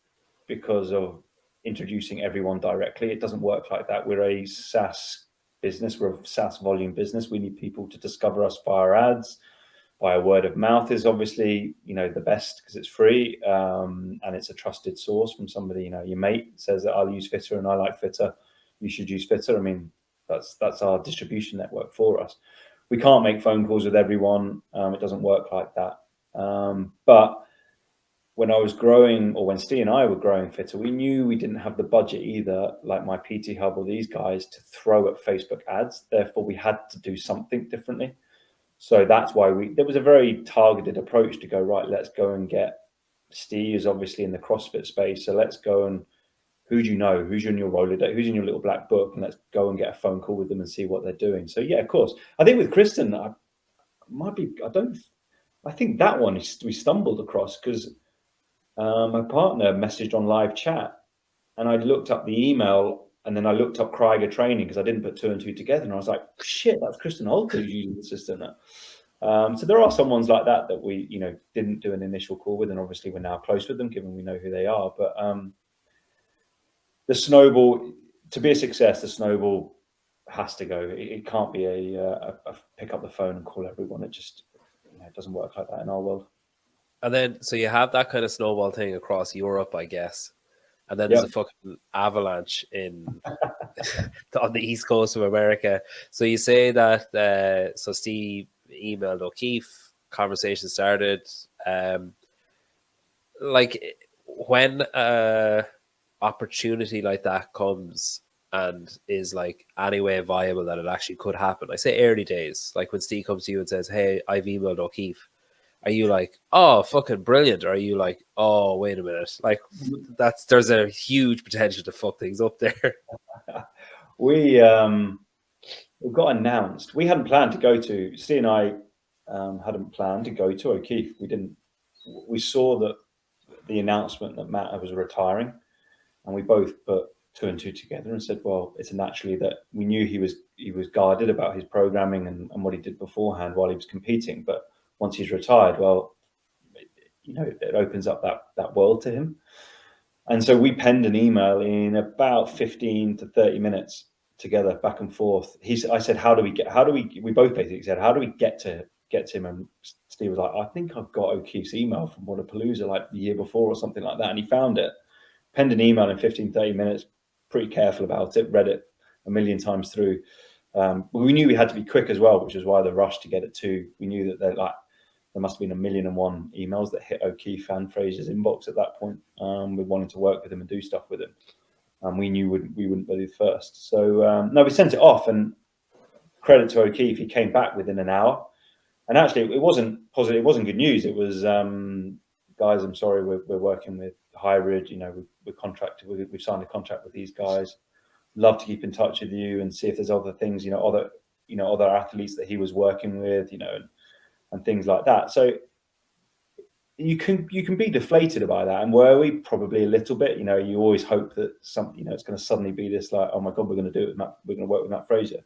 because of introducing everyone directly. It doesn't work like that. We're a SaaS business. We're a SaaS volume business. We need people to discover us via ads. Via word of mouth is obviously, the best because it's free, and it's a trusted source from somebody, your mate says that I'll use Fitr and I like Fitr. You should use Fitr. I mean, that's our distribution network for us. We can't make phone calls with everyone. It doesn't work like that. But when I was growing, or when Steve and I were growing Fitr, we knew we didn't have the budget either, like my PT Hub or these guys, to throw at Facebook ads. Therefore, we had to do something differently. So that's why there was a very targeted approach to go, right, let's go and get Steve is obviously in the CrossFit space. So let's go and who do you know? Who's in your Rolodex? Who's in your little black book? And let's go and get a phone call with them and see what they're doing. So yeah, of course. I think with Kristen, I think that one we stumbled across because my partner messaged on live chat and I looked up the email and then I looked up Krieger training because I didn't put 2 and 2 together. And I was like, shit, that's Kristen Holt who's using the system now. So there are some ones like that we, didn't do an initial call with. And obviously we're now close with them, given we know who they are. But the snowball, to be a success, the snowball has to go. It can't be a pick up the phone and call everyone. It just, it doesn't work like that in our world. And then, so you have that kind of snowball thing across Europe, I guess. And then there's a fucking avalanche on the East Coast of America. So you say that, so Steve, emailed O'Keefe. Conversation started. Like when opportunity like that comes and is like anyway viable that it actually could happen. I say early days, like when Steve comes to you and says, "Hey, I've emailed O'Keefe." Are you like, "Oh, fucking brilliant"? Or are you like, "Oh, wait a minute"? Like there's a huge potential to fuck things up there. We got announced. We hadn't planned to go to. Steve and I hadn't planned to go to O'Keefe. We didn't. We saw that the announcement that Matt was retiring, and we both put two and two together and said, "Well, it's naturally that we knew he was guarded about his programming and what he did beforehand while he was competing, but once he's retired, well, it opens up that world to him." And so we penned an email in about 15 to 30 minutes together, back and forth. I said, we both basically said, how do we get to him? And Steve was like, I think I've got O'Keefe's email from Wodapalooza like the year before or something like that. And he found it, penned an email in 15, 30 minutes, pretty careful about it, read it a million times through. We knew we had to be quick as well, which is why the rush to get it to. We knew that there must have been 1,000,001 emails that hit O'Keefe and Fraser's inbox at that point, with wanting to work with him and do stuff with him. And we knew we wouldn't be the first. So no, we sent it off, and credit to O'Keefe, he came back within an hour. And actually, it wasn't positive. It wasn't good news. It was, guys, I'm sorry, we're working with Hybrid. We're contracted. We've signed a contract with these guys. Love to keep in touch with you and see if there's other things, other athletes that he was working with, and things like that. So you can be deflated by that, and were we probably a little bit. You always hope that something, it's going to suddenly be this like, oh my god, we're going to do it with Matt, we're going to work with Matt Fraser.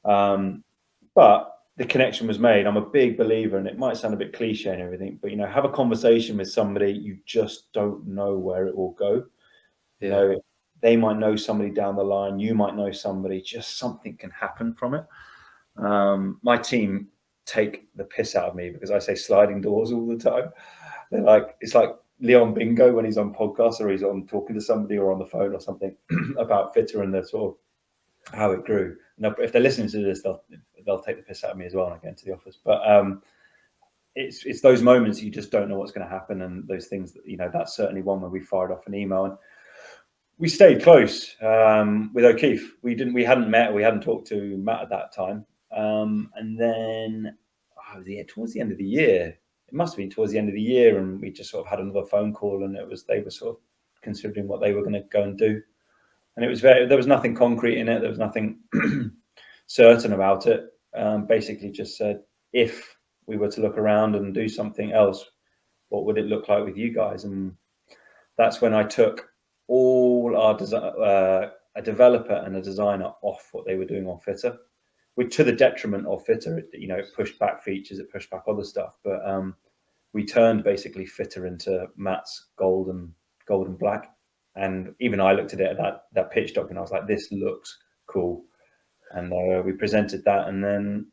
But the connection was made. I'm a big believer, and it might sound a bit cliche and everything, but have a conversation with somebody. You just don't know where it will go. Yeah. They might know somebody down the line. You might know somebody. Just something can happen from it. My team take the piss out of me because I say sliding doors all the time. They're like, it's like Leon Bingo when he's on podcasts or he's on talking to somebody or on the phone or something about Fitr and the sort of how it grew. Now, if they're listening to this, they'll take the piss out of me as well when I get into the office. But it's those moments you just don't know what's going to happen, and those things that that's certainly one where we fired off an email. And we stayed close with O'Keefe. We hadn't met. We hadn't talked to Matt at that time. And then towards the end of the year, it must have been towards the end of the year, and we just sort of had another phone call, and they were sort of considering what they were going to go and do. And there was nothing concrete in it. There was nothing certain about it. Basically just said, if we were to look around and do something else, what would it look like with you guys? And that's when I took all our a developer and a designer off what they were doing on Fitr, which to the detriment of Fitr. It pushed back features, it pushed back other stuff, but we turned basically Fitr into Matt's gold and black. And even I looked at it at that pitch doc and I was like, this looks cool. And we presented that, and then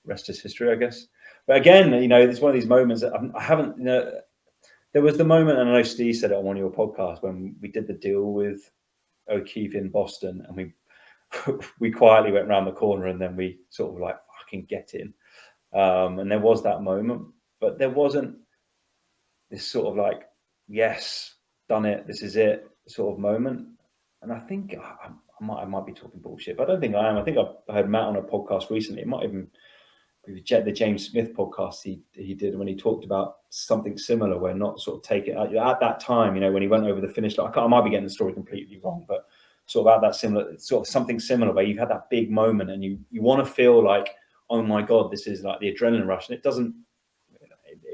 rest is history, I guess. But again, it's one of these moments that I haven't, there was the moment, and I know Steve said it on one of your podcasts, when we did the deal with O'Keefe in Boston, and we quietly went around the corner, and then we sort of like, fucking get in. And there was that moment, but there wasn't this sort of like, yes, done it, this is it sort of moment. And I think I might be talking bullshit, but I don't think I am. I think I heard Matt on a podcast recently. It might even be the James Smith podcast he did, when he talked about something similar, where not sort of take it at that time, when he went over the finish line. I might be getting the story completely wrong, but sort of at that similar, sort of something similar, where you had that big moment and you want to feel like, oh my God, this is like the adrenaline rush. And it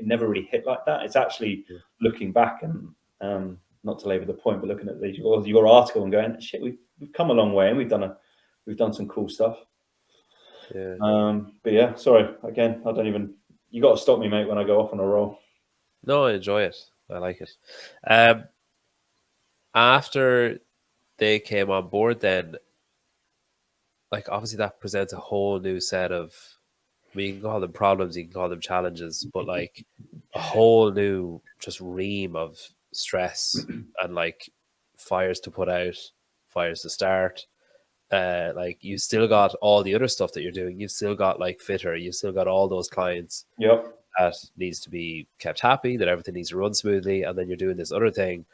never really hit like that. It's actually looking back and not to labor the point, but looking at your article and going, shit, we've come a long way, and we've done some cool stuff. Yeah. But yeah, sorry again. You got to stop me, mate, when I go off on a roll. No, I enjoy it. I like it. After they came on board, then, like, obviously that presents a whole new set of, you can call them problems, you can call them challenges, but like a whole new just ream of stress and like fires to put out, fires to start. Like you still got all the other stuff that you're doing. You've still got like Fitr. You've still got all those clients Yep. that needs to be kept happy, that everything needs to run smoothly, and then you're doing this other thing.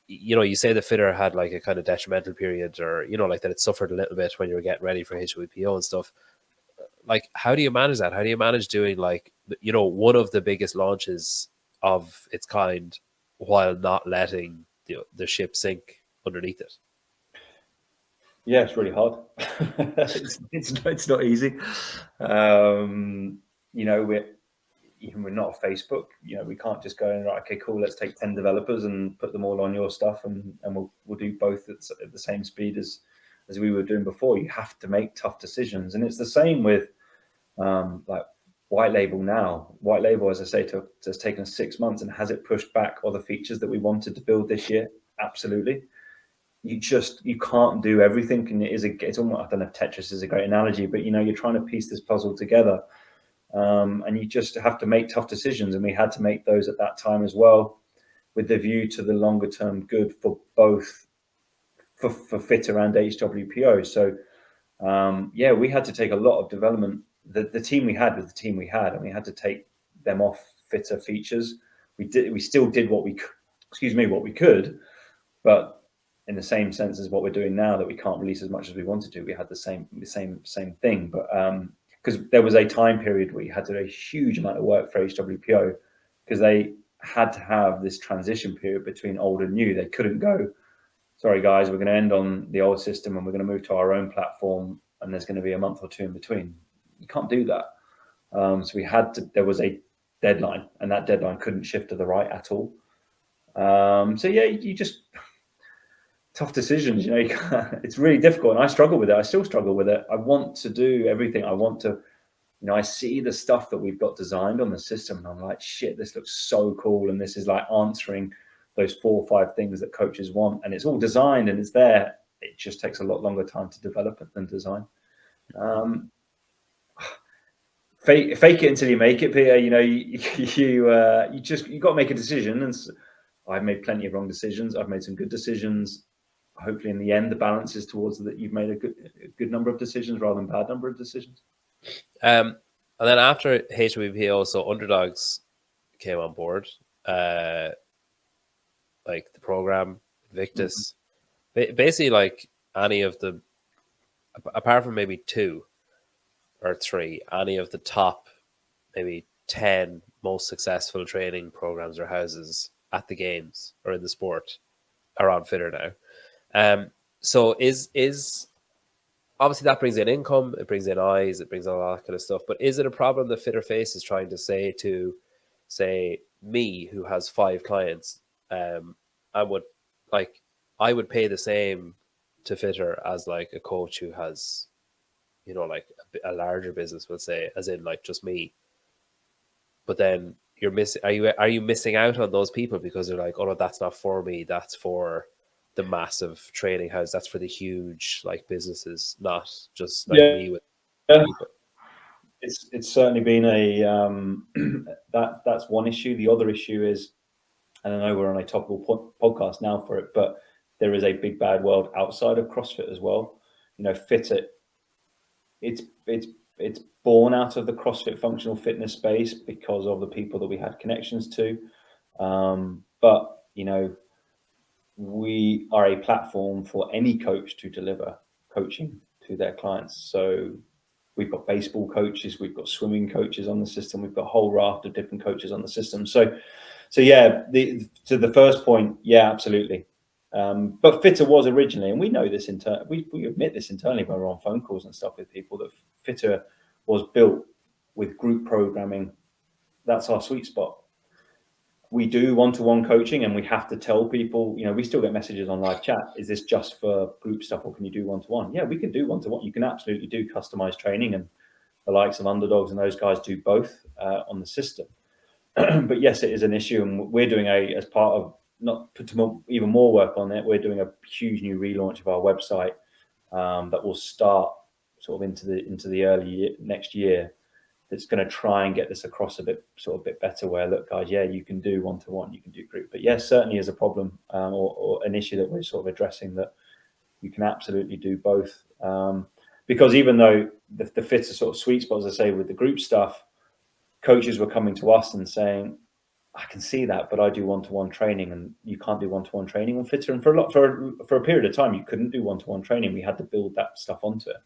You know, you say the Fitr had like a kind of detrimental period, or you know, like that it suffered a little bit when you were getting ready for HWPO and stuff. Like, how do you manage that? How do you manage doing like, you know, one of the biggest launches of its kind while not letting the ship sink underneath it? Yeah, it's really hard. It's not easy. You know, we're not a Facebook. You know, we can't just go and right, okay, cool, let's take 10 developers and put them all on your stuff, and we'll do both at the same speed as we were doing before. You have to make tough decisions, and it's the same with like white label now. White label, as I say, has taken us 6 months, and has it pushed back other features that we wanted to build this year? Absolutely. You can't do everything, and it's almost, I don't know if Tetris is a great analogy, but you know, you're trying to piece this puzzle together, and you just have to make tough decisions, and we had to make those at that time as well, with the view to the longer term good for both for Fitr and HWPO. So yeah, we had to take a lot of development. The team we had was the team we had, and we had to take them off Fitr features. We still did what we could, but in the same sense as what we're doing now, that we can't release as much as we wanted to. We had the same thing, but because there was a time period where we had to do a huge amount of work for HWPO, because they had to have this transition period between old and new. They couldn't go, sorry guys, we're going to end on the old system and we're going to move to our own platform, and there's going to be a month or two in between. You can't do that. So we had to, there was a deadline, and that deadline couldn't shift to the right at all. So yeah, you just, tough decisions, you know. It's really difficult, and I struggle with it. I still struggle with it. I want to do everything. I want to, you know, I see the stuff that we've got designed on the system, and I'm like, shit, this looks so cool, and this is like answering those 4 or 5 things that coaches want, and it's all designed and it's there. It just takes a lot longer time to develop it than design. Fake it until you make it, Peter. You know, you got to make a decision, and I've made plenty of wrong decisions. I've made some good decisions. Hopefully in the end the balance is towards that you've made a good number of decisions rather than bad number of decisions. And then after HWPO, so Underdogs came on board, like the program, Victus, basically like any of the, apart from maybe 2 or 3, any of the top maybe 10 most successful training programs or houses at the games or in the sport are on Fitr now. So is obviously that brings in income, it brings in eyes, it brings all that kind of stuff. But is it a problem that Fitr Face is trying to say to, say, me who has 5 clients, I would pay the same to Fitr as like a coach who has, you know, like a larger business, we'll say, as in like just me. But then you're missing. Are you missing out on those people because they're like, oh no, that's not for me. That's for the massive training house. That's for the huge like businesses, not just like me with people. It's certainly been a that's one issue. The other issue is, and I know we're on a topical podcast now for it, but there is a big bad world outside of CrossFit as well. You know, Fitr, it's born out of the CrossFit functional fitness space because of the people that we had connections to. But you know, we are a platform for any coach to deliver coaching to their clients. So we've got baseball coaches, we've got swimming coaches on the system, we've got a whole raft of different coaches on the system. So yeah, to the first point, yeah, absolutely. But Fitr was originally, and we know this we admit this internally when we're on phone calls and stuff with people, that Fitr was built with group programming. That's our sweet spot. We do one-to-one coaching, and we have to tell people, you know, we still get messages on live chat, is this just for group stuff or can you do one-to-one? Yeah, we can do one-to-one. You can absolutely do customized training, and the likes of Underdogs and those guys do both on the system. But yes, it is an issue, and we're doing as part of, not put even more work on it, we're doing a huge new relaunch of our website that will start sort of into the early next year. That's going to try and get this across a bit better, where, look guys, yeah, you can do one-to-one, you can do group, but yes, certainly is a problem or an issue that we're sort of addressing, that you can absolutely do both. Because even though the fit's a sort of sweet spot, as I say, with the group stuff, coaches were coming to us and saying, I can see that, but I do one-to-one training, and you can't do one-to-one training on Fitr. And for a period of time, you couldn't do one-to-one training. We had to build that stuff onto it.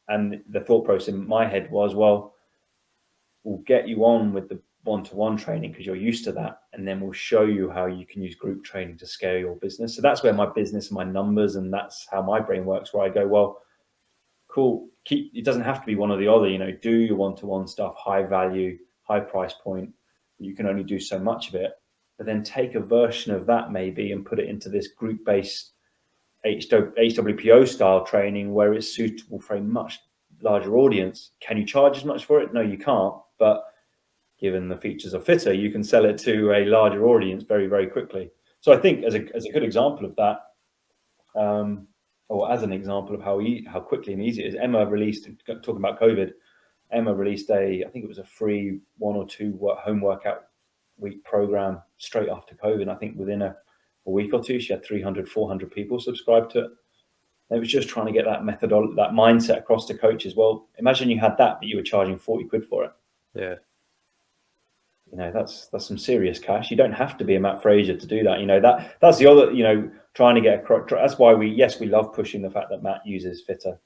And the thought process in my head was, well, we'll get you on with the one-to-one training because you're used to that, and then we'll show you how you can use group training to scale your business. So that's where my business and my numbers, and that's how my brain works, where I go, well, cool, it doesn't have to be one or the other, do your one-to-one stuff, high value, high price point. You can only do so much of it, but then take a version of that maybe and put it into this group-based HWPO style training where it's suitable for a much larger audience. Can you charge as much for it? No, you can't. But given the features of Fitr, you can sell it to a larger audience very, very quickly. So I think as a good example of that, or as an example of how quickly and easy it is, Emma released, talking about COVID, Emma released I think it was a free 1 or 2 home workout week program straight after COVID. I think within a week or two, she had 300, 400 people subscribed to it. It was just trying to get that methodology, that mindset across to coaches. Well, imagine you had that, but you were charging 40 quid for it. Yeah. That's some serious cash. You don't have to be a Matt Fraser to do that. That's the other, trying to get across. That's why we love pushing the fact that Matt uses Fitr.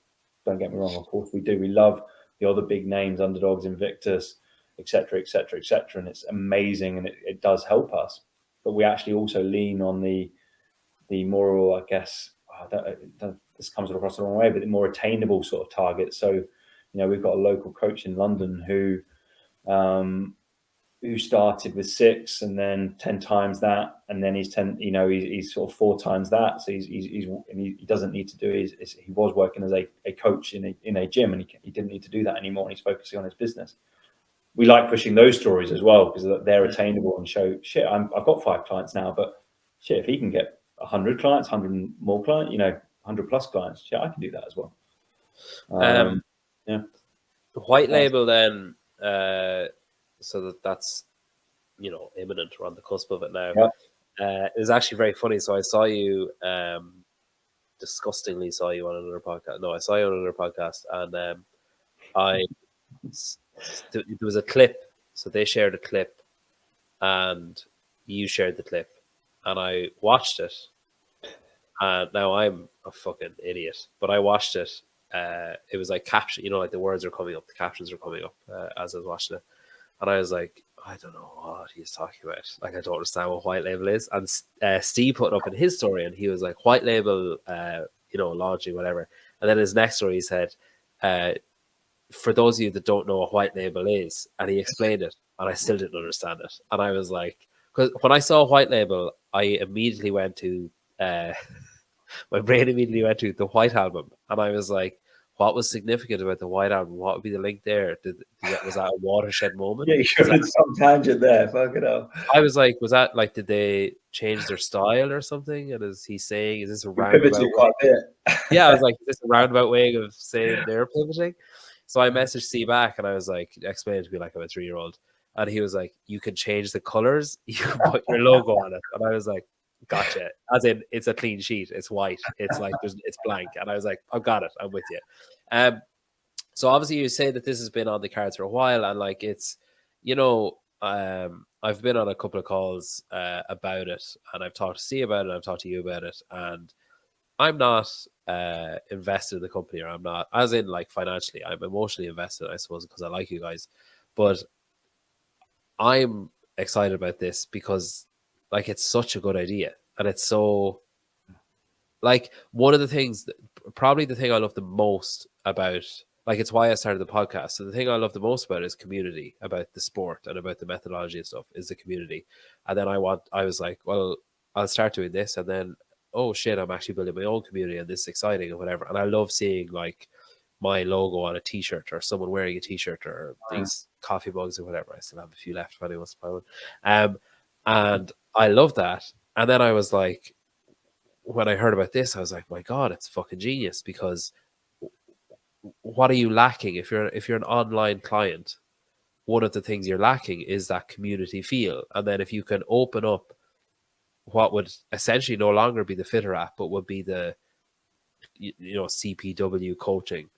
Don't get me wrong, of course we do. We love the other big names, Underdogs, Invictus, etc., etc., etc., and it's amazing, and it does help us. But we actually also lean on the more, I guess, this comes across the wrong way, but the more attainable sort of target. So, we've got a local coach in London who started with 6 and then 10 times that, and then he's sort of 4 times that. So he doesn't need to do he was working as a coach in a gym, and he didn't need to do that anymore, and he's focusing on his business. We like pushing those stories as well because they're attainable and show, shit, I've got 5 clients now, but shit, if he can get 100 clients, 100 more clients, 100 plus clients, shit, I can do that as well. White label then, so that's imminent. We're on the cusp of it now. It was actually very funny. So I saw you, disgustingly saw you on another podcast. No, I saw you on another podcast, and there was a clip. So they shared a clip, and you shared the clip, and I watched it. And now I'm a fucking idiot, but I watched it. It was like caption, like the words are coming up, the captions are coming up as I was watching it, and I was like, I don't know what he's talking about. Like, I don't understand what white label is. And Steve put up in his story, and he was like, white label, launching, whatever. And then his next story, he said, for those of you that don't know what white label is, and he explained it, and I still didn't understand it. And I was like, because when I saw white label, I immediately went to, my brain immediately went to the White Album, and I was like, what was significant about the White Album? What would be the link there? Was that a watershed moment? Yeah, you showed some tangent there. Fuck it up. I was like, was that like, did they change their style or something? And is he saying, is this a roundabout way? Yeah, I was like, is this a roundabout way of saying they're pivoting? So I messaged C back, and I was like, explain it to me like I'm a 3-year-old. And he was like, you can change the colors, you can put your logo on it. And I was like, gotcha. As in, it's a clean sheet, it's white, it's like it's blank. And I was like, I've got it, I'm with you. So obviously you say that this has been on the cards for a while, and like it's, I've been on a couple of calls about it, and I've talked to C about it, I've talked to you about it, and I'm not invested in the company, or I'm not, as in like financially, I'm emotionally invested, I suppose, because I like you guys, but I'm excited about this because like it's such a good idea, and it's so, like, one of the things, probably the thing I love the most about, like, it's why I started the podcast. So the thing I love the most about it is community, about the sport and about the methodology and stuff, is the community. And then I was like, well, I'll start doing this, and then, oh shit, I'm actually building my own community, and this is exciting or whatever. And I love seeing like my logo on a t-shirt, or someone wearing a t-shirt, or these coffee mugs or whatever. I still have a few left if anyone wants to buy one. And I love that. And then I was like, when I heard about this, I was like, my God, it's fucking genius, because what are you lacking if you're an online client? One of the things you're lacking is that community feel. And then if you can open up what would essentially no longer be the Fitr app, but would be the CPW coaching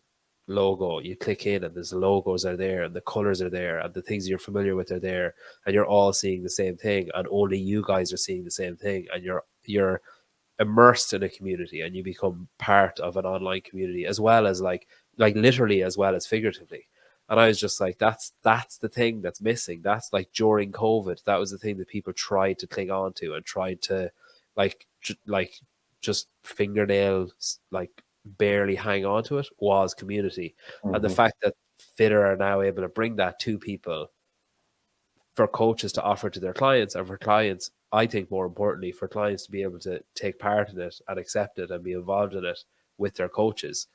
logo. You click in and there's the logos are there and the colors are there and the things you're familiar with are there, and you're all seeing the same thing, and only you guys are seeing the same thing, and you're immersed in a community, and you become part of an online community, as well as like literally as well as figuratively. And I was just like, that's the thing that's missing. That's like during COVID, that was the thing that people tried to cling on to and tried to like just fingernail like barely hang on to it, was community. And the fact that Fitr are now able to bring that to people, for coaches to offer to their clients, and for clients, I think more importantly, for clients to be able to take part in it and accept it and be involved in it with their coaches,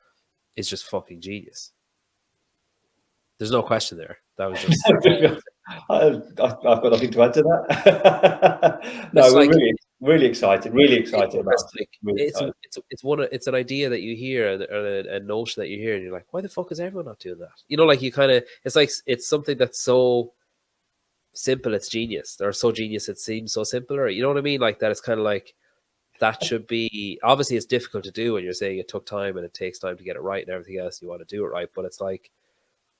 is just fucking genius. There's no question there. That was just I've got nothing to add to that. No, it's we're like really excited about it. Really excited. It's an idea that you hear, or a notion that you hear, and you're like, why the fuck is everyone not doing that? Like you kind of, it's like, it's something that's so simple, it's genius, or so genius it seems so simple, or you know what I mean, like that. It's kind of like, that should be, obviously it's difficult to do when you're saying it took time and it takes time to get it right and everything else, you want to do it right, but it's like,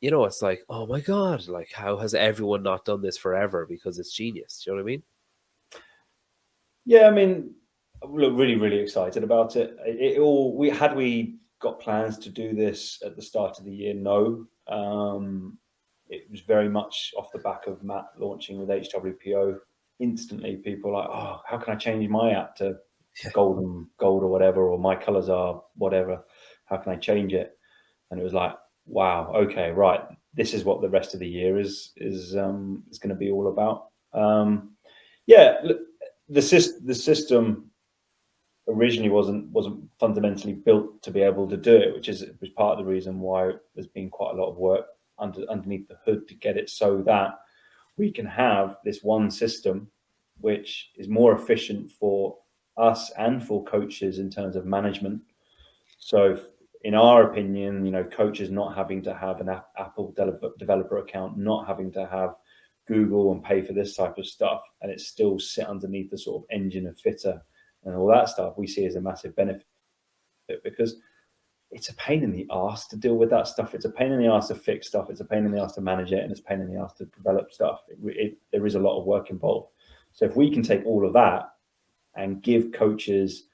it's like, oh my god, like how has everyone not done this forever? Because it's genius. Do you know what I mean? Yeah, I mean, look, really excited about it. We got plans to do this at the start of the year. No, it was very much off the back of Matt launching with HWPO. Instantly, people were like, oh, how can I change my app to gold or whatever, or my colors are whatever? How can I change it? And it was like, wow, okay, right. This is what the rest of the year is going to be all about. Yeah, look, the system originally wasn't fundamentally built to be able to do it, which was part of the reason why there's been quite a lot of work underneath the hood to get it so that we can have this one system which is more efficient for us and for coaches in terms of management. So in our opinion, coaches not having to have an Apple developer account, not having to have Google and pay for this type of stuff, and it still sit underneath the sort of engine of Fitr and all that stuff, we see as a massive benefit, because it's a pain in the ass to deal with that stuff. It's a pain in the ass to fix stuff. It's a pain in the ass to manage it, and it's a pain in the ass to develop stuff. There is a lot of work involved. So if we can take all of that and give coaches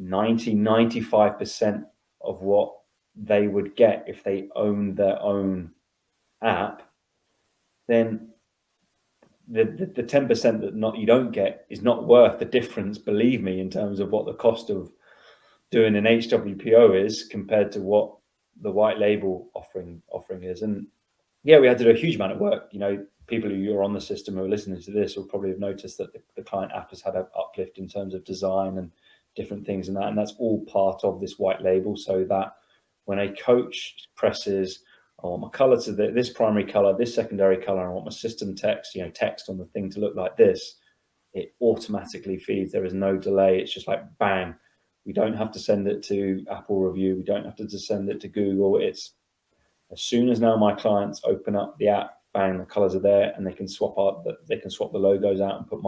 95% of what they would get if they owned their own app, then the 10% that you don't get is not worth the difference, believe me, in terms of what the cost of doing an HWPO is compared to what the white label offering is. And yeah, we had to do a huge amount of work. People who are on the system who are listening to this will probably have noticed that the client app has had an uplift in terms of design and different things and that's all part of this white label, so that when a coach presses, I want my color to this primary color, this secondary color, I want my system text, text on the thing to look like this, it automatically feeds. There is no delay. It's just like bang. We don't have to send it to Apple Review. We don't have to send it to Google. It's as soon as now my clients open up the app, bang, the colors are there, and they can swap the logos out and put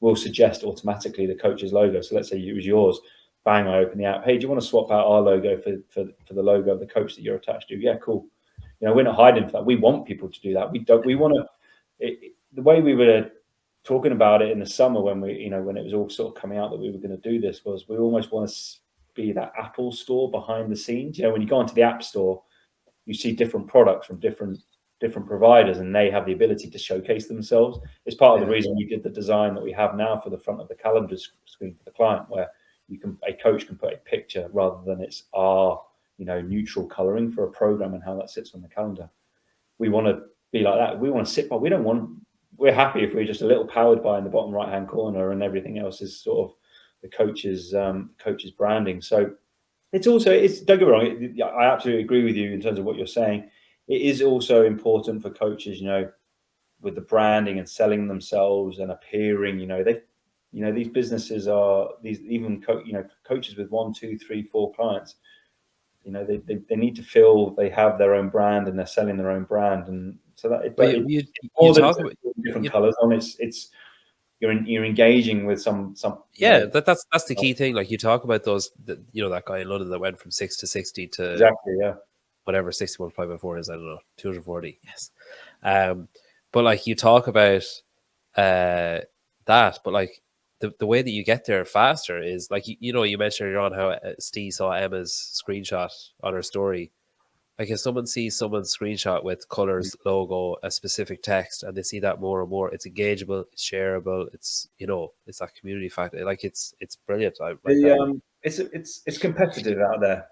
we'll suggest automatically the coach's logo. So let's say it was yours. Bang, I open the app. Hey, do you want to swap out our logo for the logo of the coach that you're attached to? Yeah, cool. We're not hiding for that. We want people to do that. We want to, the way we were talking about it in the summer when when it was all sort of coming out that we were going to do this, was we almost want to be that Apple store behind the scenes. When you go onto the App Store, you see different products from different providers, and they have the ability to showcase themselves. It's part of the reason we did the design that we have now for the front of the calendar screen for the client, where a coach can put a picture rather than it's our neutral coloring for a program and how that sits on the calendar. We want to be like that. We want to sit by. We're happy if we're just a little powered by in the bottom right hand corner, and everything else is sort of the coach's branding. So don't get me wrong, I absolutely agree with you in terms of what you're saying. It is also important for coaches, with the branding and selling themselves and appearing. These businesses are coaches with 1, 2, 3, 4 clients. They need to feel they have their own brand and they're selling their own brand, and so that you talk about different colors on. you're engaging with some Yeah, that's the key thing. Like you talk about those, that guy in London that went from 6 to 60 to exactly, yeah. whatever 60 multiplied by 4 is, I don't know, 240. Yes. But like you talk about that, but like the way that you get there faster is like, you mentioned earlier on how Steve saw Emma's screenshot on her story. Like if someone sees someone's screenshot with colors, logo, a specific text, and they see that more and more, it's engageable, it's shareable, it's it's that community factor. Like it's brilliant. It's competitive out there.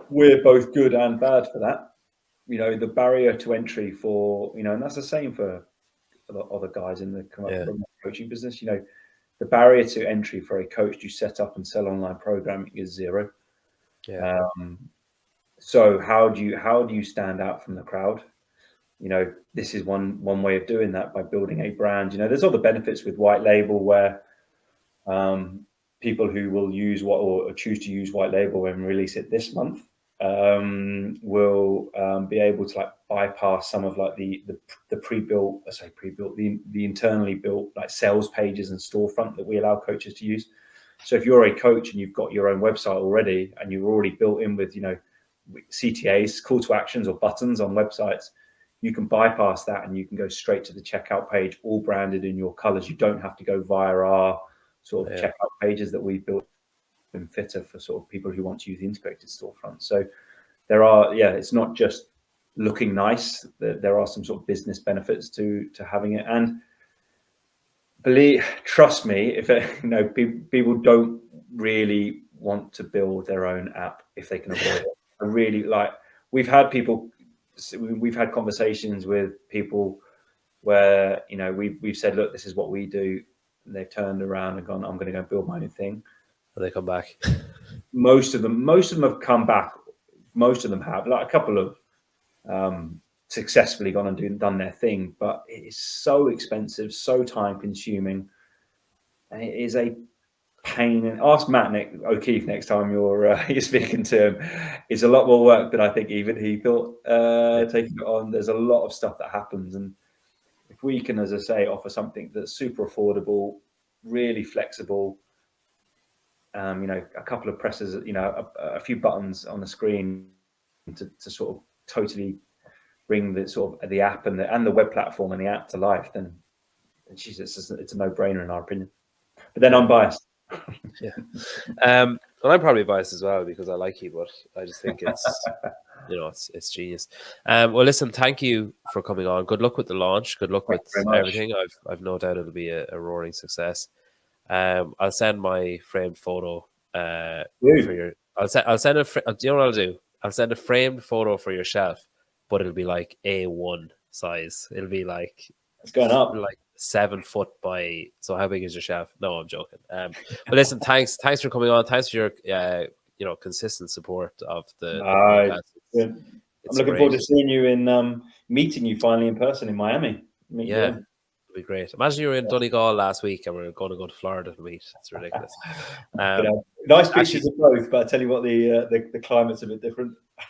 We're both good and bad for that. The barrier to entry for and that's the same for the other guys in the coaching business. The barrier to entry for a coach to set up and sell online programming is zero. Yeah. So how do you stand out from the crowd? This is one way of doing that, by building a brand. There's other benefits with white label where people who will use or choose to use white label and release it this month will be able to like bypass some of like the pre-built, the internally built like sales pages and storefront that we allow coaches to use. So if you're a coach and you've got your own website already and you're already built in with CTAs, call to actions or buttons on websites, you can bypass that and you can go straight to the checkout page, all branded in your colors. You don't have to go via our sort of checkout pages that we've built in Fitr for sort of people who want to use the integrated storefront. So there are, it's not just looking nice. There are some sort of business benefits to having it. And trust me, if people don't really want to build their own app if they can avoid it. I really we've had conversations with people where we've said, look, this is what we do, and they've turned around and gone, I'm going to go build my own thing, and they come back. Most of them have come back. Most of them have, like a couple of successfully gone and done their thing, but it is so expensive, so time consuming, and it is a pain. And ask Matt O'Keefe next time you're speaking to him. It's a lot more work than I think even he thought taking it on. There's a lot of stuff that happens, and if we can, as I say, offer something that's super affordable, really flexible, a couple of presses, a few buttons on the screen to sort of totally bring the sort of the app and the web platform and the app to life, then it's a no-brainer in our opinion. But then I'm biased. Yeah. Well, I'm probably biased as well because I like you, but I just think it's it's genius. Well, listen, thank you for coming on. Good luck with the launch. Good luck with everything. I've no doubt it'll be a roaring success. I'll send my framed photo for your. I'll send a. Do you know what I'll do? I'll send a framed photo for your shelf, but it'll be like A1 size. It'll be like it's going up like 7 foot by. So how big is your shelf? No, I'm joking. But listen, thanks for coming on. Thanks for your consistent support of the podcast. I'm looking forward to seeing you in meeting you finally in person in Miami. It'll be great. Imagine you were in Donegal last week and we're going to go to Florida to meet. It's ridiculous. Nice pictures of both, but I tell you what, the climate's a bit different.